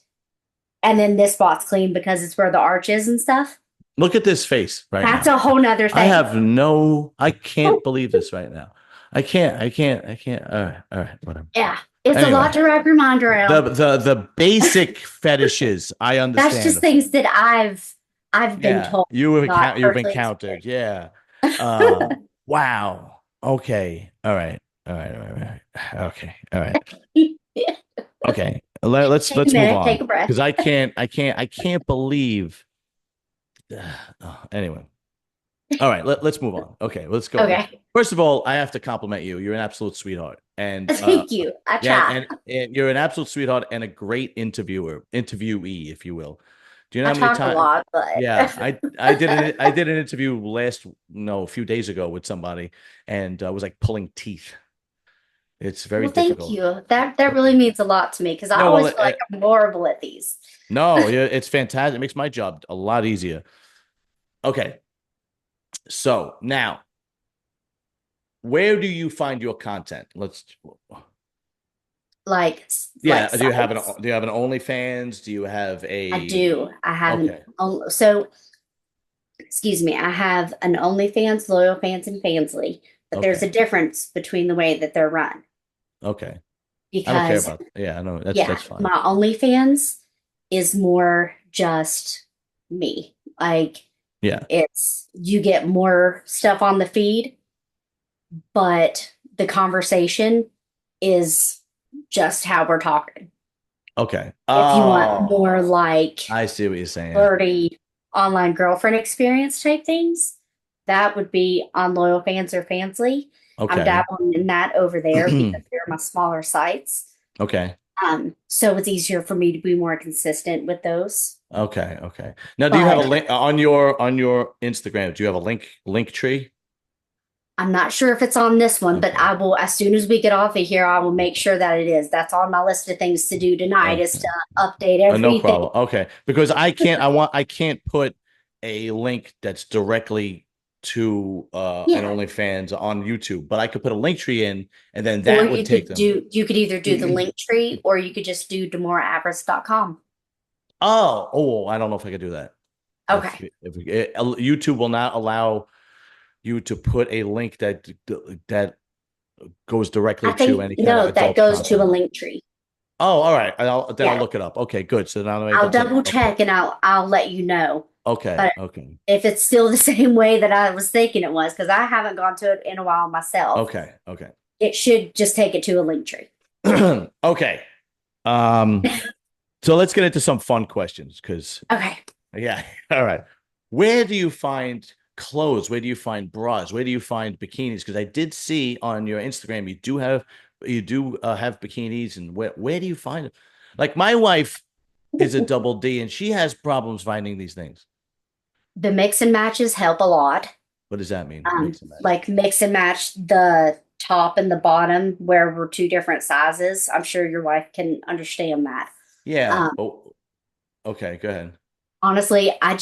and then this spot's clean because it's where the arch is and stuff. Look at this face right That's now. a whole nother I thing. have no, I can't believe this right now. I can't. All right, whatever. Yeah, it's a lot Anyway, to wrap your mind around. the basic fetishes, I That's just understand. things that I've been Yeah, told, not you've personally encountered. Yeah. experienced. Wow. Okay. All right. All right. All right. All right. Okay. All right. Okay. Take a Let's move minute, take on a breath. because I can't believe. Anyway. All right. Let's move on. Okay. Let's go. Okay. First of all, I have to compliment you. You're an absolute sweetheart, and Thank you. I yeah, try. and you're an absolute sweetheart and a great interviewee, if you will. Do you know I how many talk a times? lot, but Yeah, I did an interview a few days ago with somebody, and I was like pulling teeth. It's very well, thank difficult. you. That really means a lot to me because I No, well, always feel like I'm horrible at these. no, yeah, it's fantastic. It makes my job a lot easier. Okay, so now, where do you find your content? Like Yeah, sites. do you have an OnlyFans? Do you have I a do. I haven't. okay, So excuse me. I have an OnlyFans, Loyal Fans, and Fansly, but there's a okay, difference between the way that they're run okay. I don't care because about. Yeah, I know yeah, that's fine. my OnlyFans is more just me. Like Yeah. it's you get more stuff on the feed, but the conversation is just how we're talking. Okay. If you want more Oh, like I see what you're saying. flirty online girlfriend experience type things, that would be on Loyal Fans or Fansly. I'm Okay. dabbling in that over there because they're my smaller sites. Okay. So it's easier for me to be more consistent with those. Okay. Okay. Now, do you have a But link on your Instagram? Do you have a link tree? I'm not sure if it's on this one, but Okay. I will, as soon as we get off of here, I will make Okay. sure that it is. That's on my list of things to do tonight is Okay. to update No everything. problem. Okay. Because I can't put a link that's directly to an Yeah. OnlyFans on YouTube, but I could put a link tree in and then Or that would take them. you could either do the link tree or you could just do demoraavarice.com. Oh, I don't know if I could do that. Okay. YouTube will not allow you to put a link that goes directly I to think any kind of no, that adult goes to a content. link tree. Oh, all right. I'll Yeah. look it up. Okay, good. So now I'm able I'll to. double Okay, check and I'll let you know. okay, But okay, if it's still the same way that I was thinking it was, because I haven't gone to it in a while myself, okay, okay, it should just take it to a link tree. okay. Um, so let's get into some fun questions because Okay. yeah. All right. Where do you find clothes? Where do you find bras? Where do you find bikinis? Because I did see on your Instagram you do have bikinis, and where do you find them? Like my wife is a double D, and she has problems finding these things. The mix and matches help a lot. What does that mean? Mix and match. Like mix and match the top and the bottom where we're two different sizes. I'm sure your wife can understand that. Yeah. Um, Oh, okay. Go ahead. honestly, I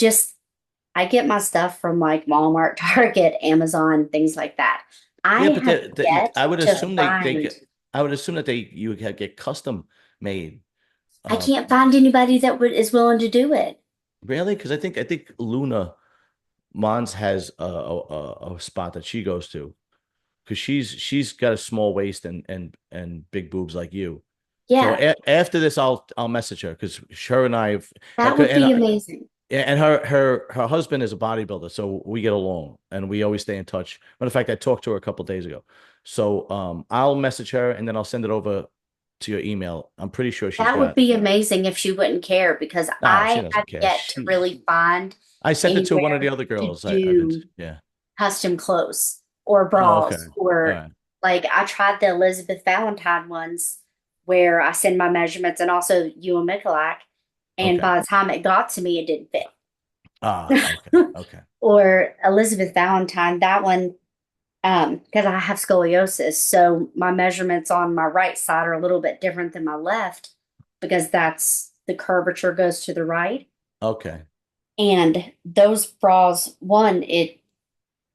get my stuff from like Walmart, Target, Amazon, things like that. I Yeah, but have yet I would to assume they find. get. I would assume that get custom made. I Uh, can't find anybody that would is willing to do it. really? Because I think Luna Mons has a spot that she goes to because she's got a small waist and big boobs like you. So Yeah, after this, I'll message her because her and I've that would be amazing. and her husband is a bodybuilder, so we get along and we always stay in touch. Matter of fact, I talked to her a couple days ago. So I'll message her and then I'll send it over to your email. I'm pretty sure she's That would got. be amazing if she wouldn't care because No, she I have doesn't care. yet to really find I sent it to one of the anywhere other to girls. I've been do yeah. custom clothes or Oh, okay. bras All or right. like I tried the Elizabeth Valentine ones where I send my measurements and also you and Mikolak, and Okay. by the time it got to me, it didn't Ah, okay. fit. Okay. Or Elizabeth Valentine, that one, because I have scoliosis, so my measurements on my right side are a little bit different than my left because that's the curvature goes to the right. Okay. And those bras, one, it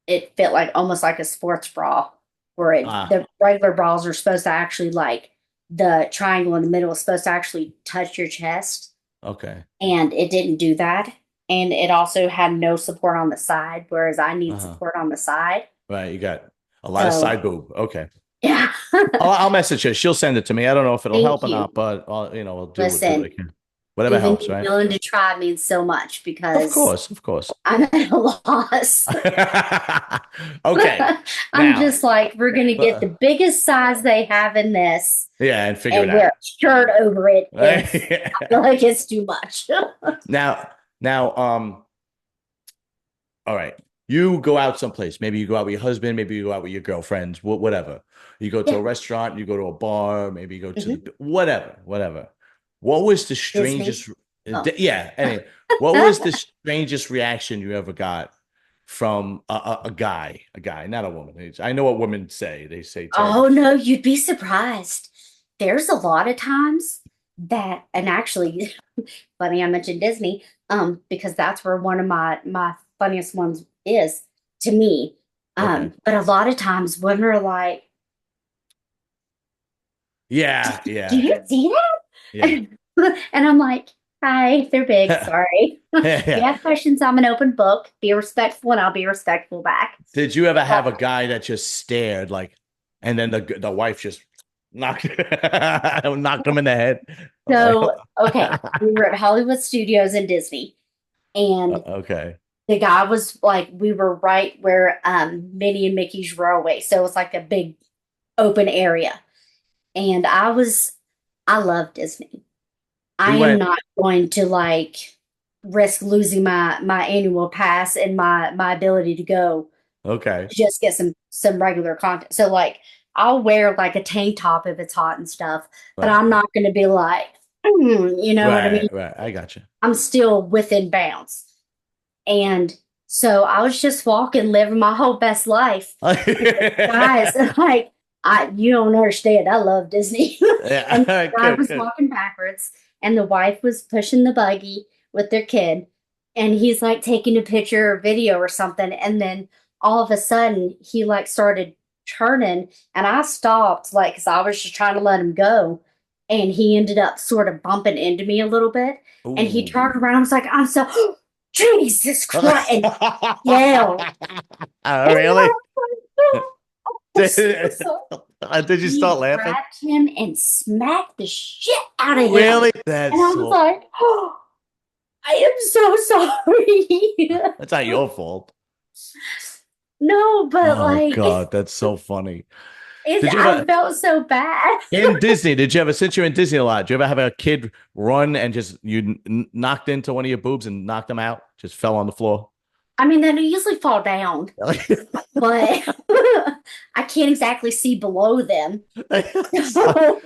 fit like almost like a sports bra, where Ah, the regular bras are supposed to actually like the triangle in the middle is supposed to actually touch your chest. Okay. and it didn't do that. And it also had no support on the side, whereas I need Uh-huh. support on the side. Right. You got a lot of So side boob. Okay. yeah. I'll message her. She'll send it to me. I don't know if it'll help Thank or not, you. but I'll do what I Listen, can. Whatever even helps, you right? willing to try means so much Of because course, of course. I'm at a loss. Okay. I'm Now, just like, we're gonna get the biggest size they have in this yeah, and figure it and wear out. a shirt over it if I feel like it's too much. Now, now, all right. You go out someplace. Maybe you go out with your husband. Maybe you go out with your girlfriends. Whatever. You go to a Yeah. restaurant. You go to a bar. Maybe you go to Mhm. the whatever. Whatever. What was the Disney. strangest? Oh. Yeah. Anyway, what was the strangest reaction you ever got from a guy? A guy, not a woman. I know what women say. They say terrible Oh shit. no, you'd be surprised. There's a lot of times that, and actually, funny I mentioned Disney, because that's where one of my funniest ones is to me. Okay. But a lot of times women are like, Yeah. "Do Yeah. you see Yeah. that?" And I'm like, "Hi, they're big. Sorry. If you Yeah. have questions, I'm an open book. Be respectful, and I'll be respectful back." Did you ever But have a guy that just stared like, and then the wife just knocked knocked him in the head? Like, so, okay, we were at Hollywood Studios in Disney, and okay, the guy was like, we were right where Minnie and Mickey's Railway, so it was like a big open area. And I love Disney. we I am went. not going to like risk losing my annual pass and my ability to go Okay, to just get some regular content. So like I'll wear like a tank top if it's hot and stuff, but right, I'm not going to be like, you know what I mean? right. I got you. I'm still within bounds. And so I was just walking, living my whole best life. Guys, like I you don't understand. I love Disney. And Yeah, the guy good, was good. walking backwards and the wife was pushing the buggy with their kid. And he's like taking a picture or video or something. And then all of a sudden he like started turning and I stopped like because I was just trying to let him go. And he ended up sort of bumping into me a little bit. And he Ooh. turned around and was like, I'm so Jesus Christ and yelled. And I Really? was like, I'm so Did, sorry. did you He start laughing? grabbed him and smacked the shit out of him. Really? And That's I was so. like, oh, I am so sorry. That's not your fault. No, but Oh like, God, that's so funny. it's, Did you I ever felt so bad. in Disney? Did you ever, since you're in Disney a lot, did you ever have a kid run and just knocked into one of your boobs and knocked them out? Just fell on the floor. I mean, they usually fall down, but I can't exactly see below them. So,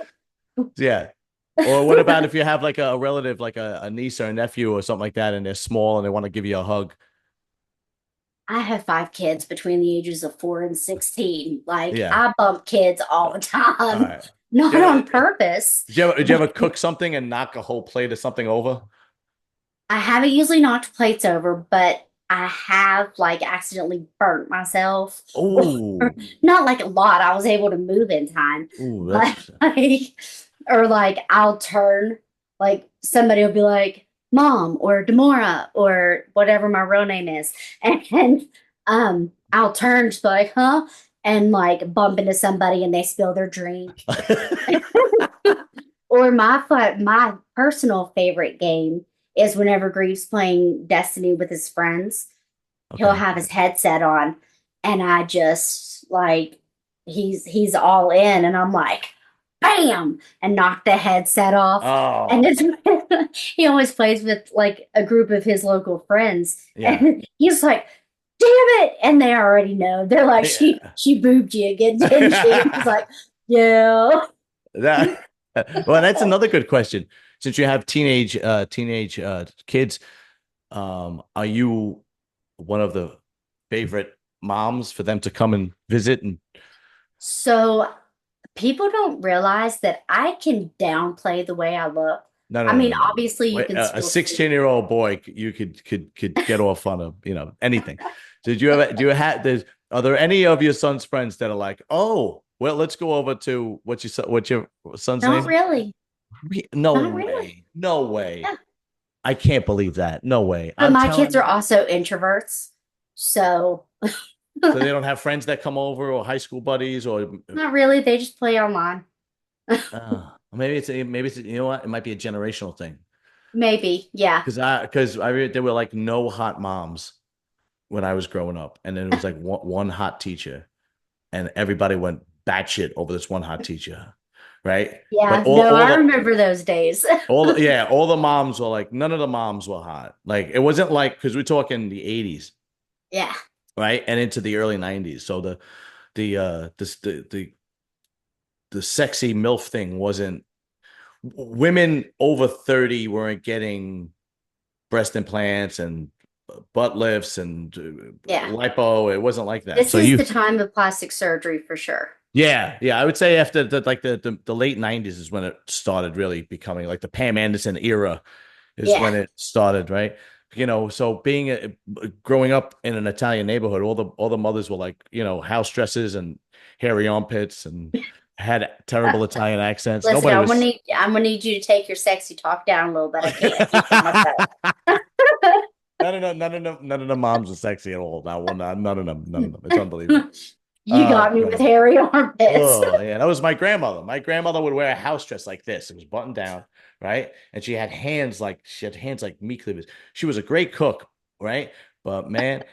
Yeah. Or what about if you have like a relative, like a niece or a nephew or something like that, and they're small and they want to give you a hug? I have five kids between the ages of 4 and 16. Like, Yeah. I bump kids all the All time, right. not Did you ever, on purpose. did you But ever cook something and knock a whole plate of something over? I haven't usually knocked plates over, but I have like accidentally burnt myself. Or Oh, not like a lot. I was able to move in time, oh, but that's like, or like I'll turn, like somebody will be like, Mom or Demora or whatever my real name is. And I'll turn to be like, huh? And like bump into somebody and they spill their drink. Or my personal favorite game is whenever Grief's playing Destiny with his friends, he'll okay. have his headset on, and I just like he's all in, and I'm like, bam, and knock the headset off. And Oh, it's he always plays with like a group of his local friends, yeah. and he's like, damn it, and they already know. They're like, Yeah. she booped you again, didn't she? And he's like, yeah. That, well, that's another good question. Since you have teenage kids, are you one of the favorite moms for them to come and visit? And So people don't realize that I can downplay the way I look. no, I no, no, mean, no, no. obviously you Wait, can a still see. 16-year-old boy, you could get off on a anything. Did you ever do you have there's are there any of your son's friends that are like, oh, well, let's go over to what's your son's Not name? really. No Not really. way. No way. Yeah. I can't believe that. No way. But I'm my kids telling are you. also introverts. So So they don't have friends that come over or high school buddies or not really. They just play online. maybe it's you know what? It might be a generational thing. Maybe. Yeah. There were like no hot moms when I was growing up, and then it was like one hot teacher, and everybody went batshit over this one hot teacher, right? But Yeah. all No, all I the remember those days. all the moms were like none of the moms were hot. Like it wasn't like because we're talking the 80s, Yeah. right, and into the early 90s. So the sexy MILF thing wasn't women over 30 weren't getting breast implants and butt lifts and Yeah. lipo. It wasn't like that. This So is you, the time of plastic surgery for sure. yeah, I would say after the late 90s is when it started really becoming like the Pam Anderson era is Yeah. when it started, right? So growing up in an Italian neighborhood, all the mothers were like, house dresses and hairy armpits and had terrible Italian accents. Listen, Nobody was. I'm gonna need you to take your sexy talk down a little bit. I can't keep it myself. None of the moms are sexy at all. Not one, none of them, none of them. It's unbelievable. You got me with God. hairy armpits. Oh, yeah, that was my grandmother. My grandmother would wear a house dress like this. It was buttoned down, right? And she had hands like meat cleavers. She was a great cook, right? But man,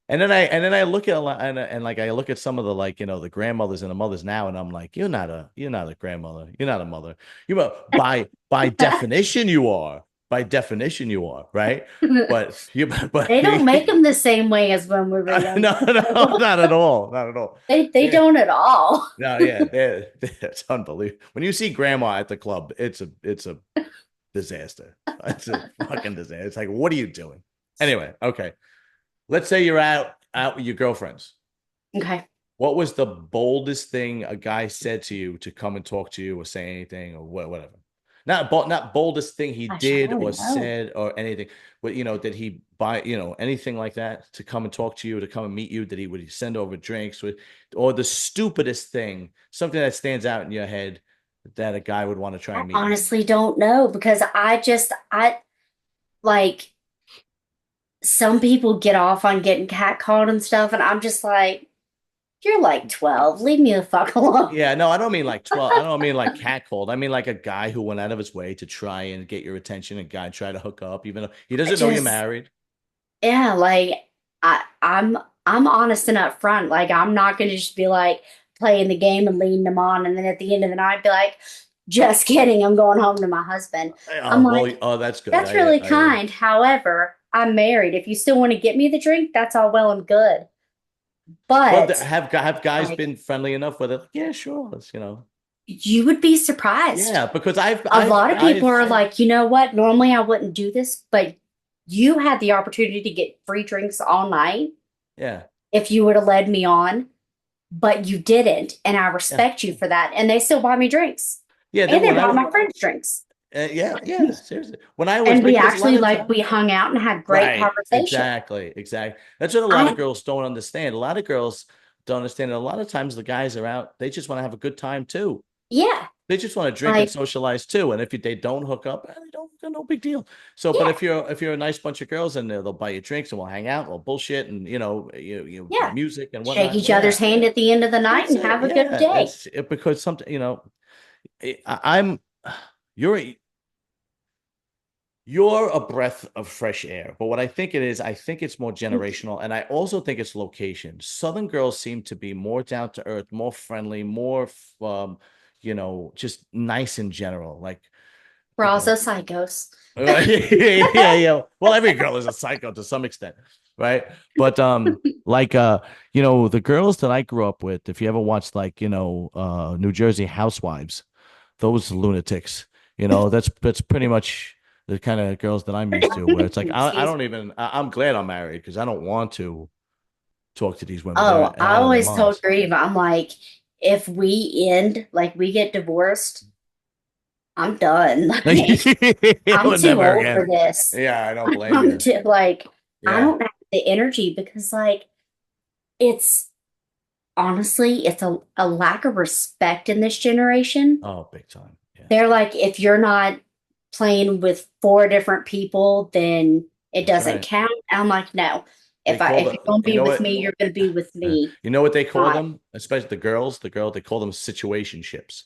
and then I look at a lot and like I look at some of the like the grandmothers and the mothers now, and I'm like, you're not a grandmother, you're not a mother. You by definition you are. By definition you are, right? But you but They don't make them the same way as when we were younger. no, no, not at all. Not at all. They Yeah. don't at all. No, yeah, it's unbelievable. When you see grandma at the club, it's a disaster. It's a fucking disaster. It's like, what are you doing? Anyway, okay. Let's say you're out with your girlfriends. Okay. What was the boldest thing a guy said to you to come and talk to you or say anything or whatever? Not boldest thing he Gosh, I did or don't know. said or anything, but did he buy anything like that to come and talk to you, to come and meet you? Would he send over drinks or the stupidest thing, something that stands out in your head that a guy would want to try I and meet you? honestly don't know because I like some people get off on getting catcalled and stuff, and I'm just like, you're like 12. Leave me the fuck alone. Yeah, no, I don't mean like 12. I don't mean like catcalled. I mean like a guy who went out of his way to try and get your attention, a guy try to hook up, even though he I doesn't know you're just married. Yeah, like I'm honest and upfront. Like I'm not gonna just be like playing the game and leading them on, and then at the end of the night be like, just kidding, I'm going home to my husband. Oh, I'm well, like, oh, that's good. that's really I kind. However, I'm married. If you still want to get me the drink, that's all well and good. Well, But have guys like been friendly enough with it? Yeah, sure. you would be surprised. Yeah, because I've A I've lot of people I've are like, you know what? Normally I wouldn't do this, but you had the opportunity to get free drinks all night yeah, if you would have led me on, but you didn't, and I yeah, respect you for that. And they still buy me drinks, yeah. and Then they when I bought my friends drinks, yeah, seriously. When I was and we because a lot actually of time, we hung out and had great right, conversation. exactly. That's what a lot of I girls don't understand. A lot of girls don't understand. A lot of times the guys are out, they just want to have a good time too. Yeah, They just want to drink and like socialize too. And if they don't hook up, they don't, no big deal. So, but yeah, if you're a nice bunch of girls and they'll buy you drinks and we'll hang out, we'll bullshit and yeah. music and Shake whatnot. each Well, yeah, other's hand at the end of the night that's and it. have a good Yeah, day. because something I'm you're you're a breath of fresh air. But what I think it is, I think it's more Thank you. generational, and I also think it's location. Southern girls seem to be more down to earth, more friendly, more just nice in general. Like We're you also know, psychos. yeah. Well, every girl is a psycho to some extent, right? But the girls that I grew up with, if you ever watched like, New Jersey Housewives, those lunatics, that's pretty much the kind of girls that I'm used to, where it's like I Excuse don't me. even I'm glad I'm married because I don't want to talk to these women. Oh, They're I out of their always told minds. Grieve, I'm like, if we end, like we get divorced, I'm done. Like, I'm too Never old for again. this. Yeah, I don't blame I'm you. too, like, I Yeah. don't have the energy because, like, it's honestly, it's a lack of respect in this generation. Oh, big time. Yeah. They're like, if you're not playing with four different people, then it That's doesn't right. count. I'm like, no. They call If you're the, gonna you be know with what? me, you're gonna be with me. You know what they call Not, them? Especially they call them situationships.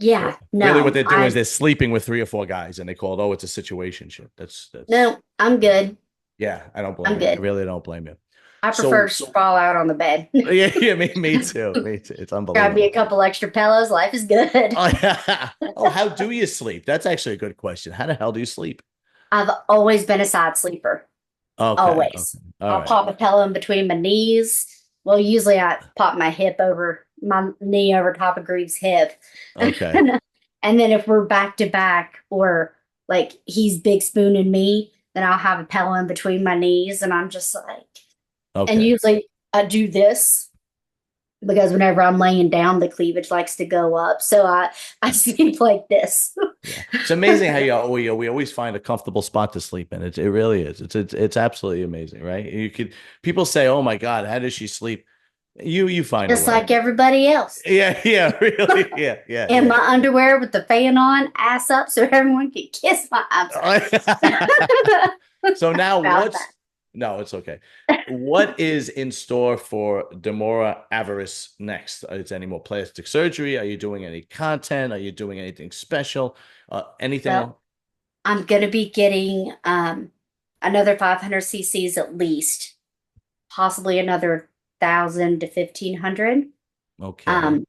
So yeah, really what no. they're doing is they're sleeping with three or four guys and they call it, oh, it's a situationship. That's, No, I'm good. yeah, I don't I'm blame you. I good. really don't blame you. I prefer So, to sprawl out on the bed. yeah, yeah, me too. Me too. It's Grab me a unbelievable. couple extra pillows. Life is good. Oh, yeah. Oh, how do you sleep? That's actually a good question. How the hell do you sleep? I've always been a side sleeper. Okay. Okay. Always. All I'll right. pop a pillow in between my knees. Well, usually I pop my hip over my knee over top of Greaves' hip. Okay. And then if we're back to back or like he's big spooning me, then I'll have a pillow in between my knees and I'm just like, and Okay. usually I do this because whenever I'm laying down, the cleavage likes to go up. So I sleep like this. Yeah, it's amazing how we always find a comfortable spot to sleep in. It really is. It's absolutely amazing, right? You could people say, "Oh my God, how does she sleep?" You find a Just way. like everybody else. Yeah, yeah, really, yeah, yeah, In yeah. my underwear with the fan on, ass up, so everyone can kiss my. I'm sorry. So now About that. what's no, it's okay. What is in store for Demora Avarice next? Is any more plastic surgery? Are you doing any content? Are you doing anything special? Anything? Well, I'm gonna be getting another 500 cc's at least, possibly another 1,000 to 1,500. Okay. Um,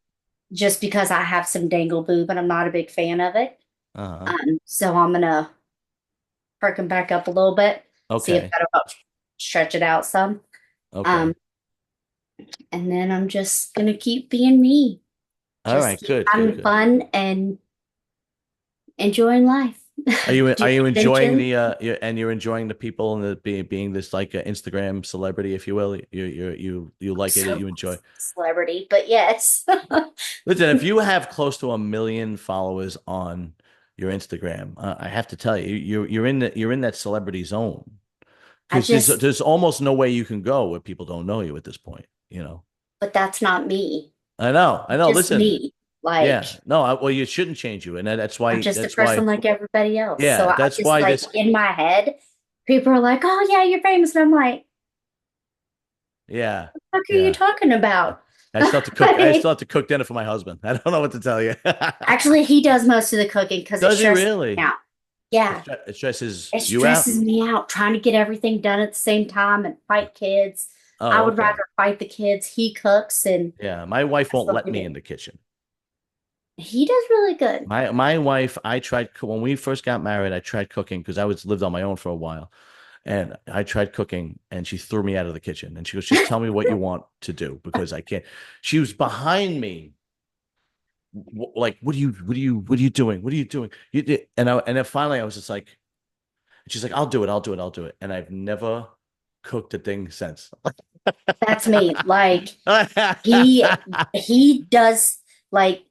just because I have some dangle boob and I'm not a big fan of it. Uh-huh. So I'm gonna perk them back up a little bit, see if Okay. that'll help stretch it out some. Okay. Um, and then I'm just gonna keep being me. All Just right. keep Good. Good. having Good. fun and enjoying life. Are Do you enjoying conventions. the and you're enjoying the people and the being this like Instagram celebrity, if you will? You like it, So you enjoy. celebrity, but yes. Listen, if you have close to 1 million followers on your Instagram, I have to tell you, you're in that celebrity zone I because just, there's almost no way you can go where people don't know you at this point. You know. but that's not me. I know. I know. Just Listen. me. Like, Yeah. No. Well, you shouldn't change you, and that's I'm why. just a person like everybody else. So Yeah. I That's just why like this. in my head, people are like, oh, yeah, you're famous. And I'm like, Yeah. what are you Yeah. talking about? I still have to cook. I still have to cook dinner for my husband. I don't know what to tell you. Actually, he does most of the cooking because it Does he stresses me really? out. Yeah, It stresses it you out? stresses me out trying to get everything done at the same time and fight kids. I Oh, would okay. rather fight the kids. He cooks, and Yeah, my wife that's won't what let we me do. in the kitchen. He does really good. My wife, I tried when we first got married, I tried cooking because I was lived on my own for a while. And I tried cooking and she threw me out of the kitchen. And she goes, just tell me what you want to do because I can't. She was behind me like, what are you doing? What are you doing? You did, and then finally I was just like, she's like, I'll do it, I'll do it, I'll do it. And I've never cooked a thing since. That's me. Like he does like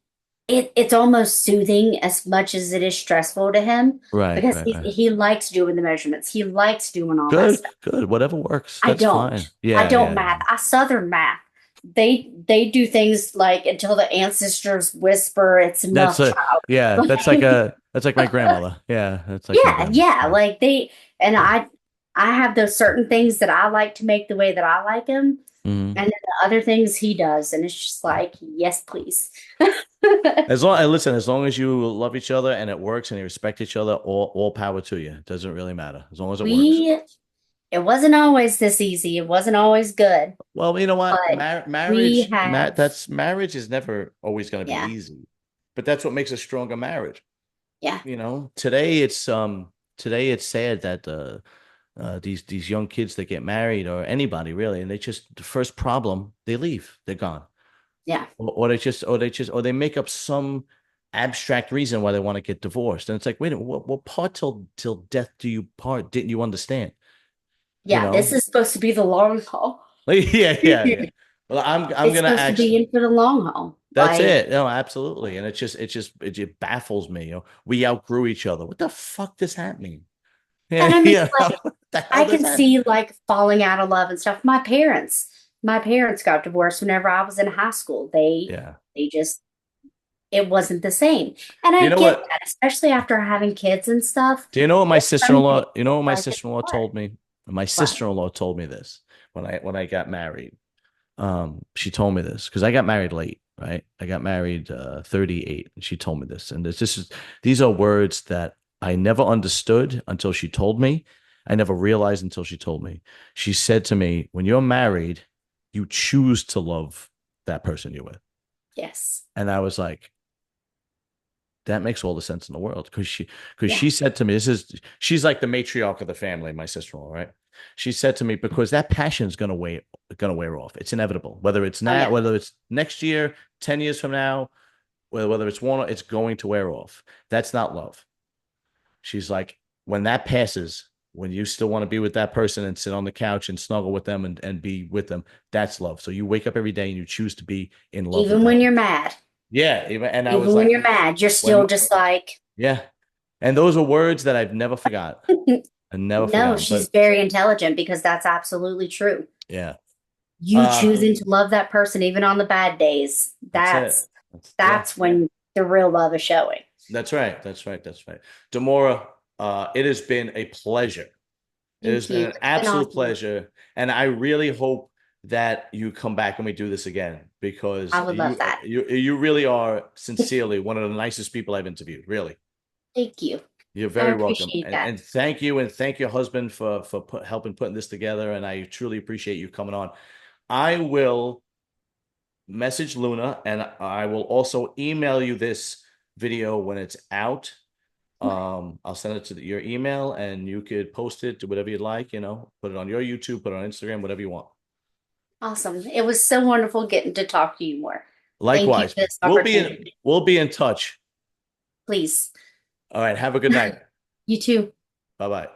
it's almost soothing as much as it is stressful to him Right, because right, right. he likes doing the measurements. He likes doing all that Good, stuff. good. Whatever works. I That's don't. fine. I Yeah, don't yeah, math. I southern math. They do things like until the ancestors whisper it's That's enough, a child. yeah, that's like my grandmother. Yeah, that's like my Yeah, grandma. yeah. Yeah. Like they and Yeah. I have those certain things that I like to make the way that I like them. Mhm. And then the other things he does, and it's just Yeah. like, yes, please. As long listen, as long as you love each other and it works and you respect each other, all power to you. It doesn't really matter as long as it works. we it wasn't always this easy. It wasn't always good, Well, you know what? but we have, That's marriage is never always going to be yeah, easy, but that's what makes a stronger marriage. yeah, You know, today it's sad that these young kids that get married or anybody really, and they just the first problem they leave, they're gone, yeah, or they make up some abstract reason why they want to get divorced, and it's like, wait a minute, what part till death do you part? Didn't you understand? You yeah. This know? is supposed to be the long haul. Yeah, yeah, yeah. Well, I'm It's gonna supposed to be actually. in for the long haul. That's Like, it. No, absolutely. And it just baffles me. You know, we outgrew each other. What the fuck does that mean? and Yeah, I mean, yeah. like, What the hell I does can that mean? see like falling out of love and stuff. My parents got divorced whenever I was in high school. Yeah. They just it wasn't the same. And Do I you know get what? that, especially after having kids and stuff. Do you know what my There's some things sister-in-law, you know what my like it's sister-in-law hard. told me? My But sister-in-law told me this when I got married. She told me this because I got married late, right? I got married 38, and she told me this. And this is these are words that I never understood until she told me. I never realized until she told me. She said to me, when you're married, you choose to love that person you're with. yes. And I was like, that makes all the sense in the world because Yeah. she said to me, she's like the matriarch of the family, my sister-in-law, right? She said to me, because that passion is gonna wear off. It's inevitable. Whether it's Oh now, yeah. whether it's next year, 10 years from now, whether it's one, it's going to wear off. That's not love. She's like, when that passes, when you still want to be with that person and sit on the couch and snuggle with them and be with them, that's love. So you wake up every day and you choose to be in love with Even when them. you're mad, Yeah. And I was even when like, you're mad, you're still when, just like, yeah. And those are words that I've never forgot. I never no, forgotten. she's But very intelligent because that's absolutely true. yeah. You Uh, choosing to love that person even on the bad days, that's it. Yeah. that's when the real love is showing. That's right. That's right. That's right. Demora, it has been a pleasure. It has Thank been you. an It's been absolute awesome. pleasure. And I really hope that you come back and we do this again I because would love that. you really are sincerely one of the nicest people I've interviewed. Really. Thank you. You're I very welcome. appreciate that. And thank your husband for helping putting this together. And I truly appreciate you coming on. I will message Luna and I will also email you this video when it's out. I'll send it to your email and you could post it to whatever you'd like, put it on your YouTube, put it on Instagram, whatever you want. Awesome. It was so wonderful getting to talk to you more. Thank you Likewise, for this opportunity. we'll be in touch. Please. All right, have a good night. You too. Bye-bye.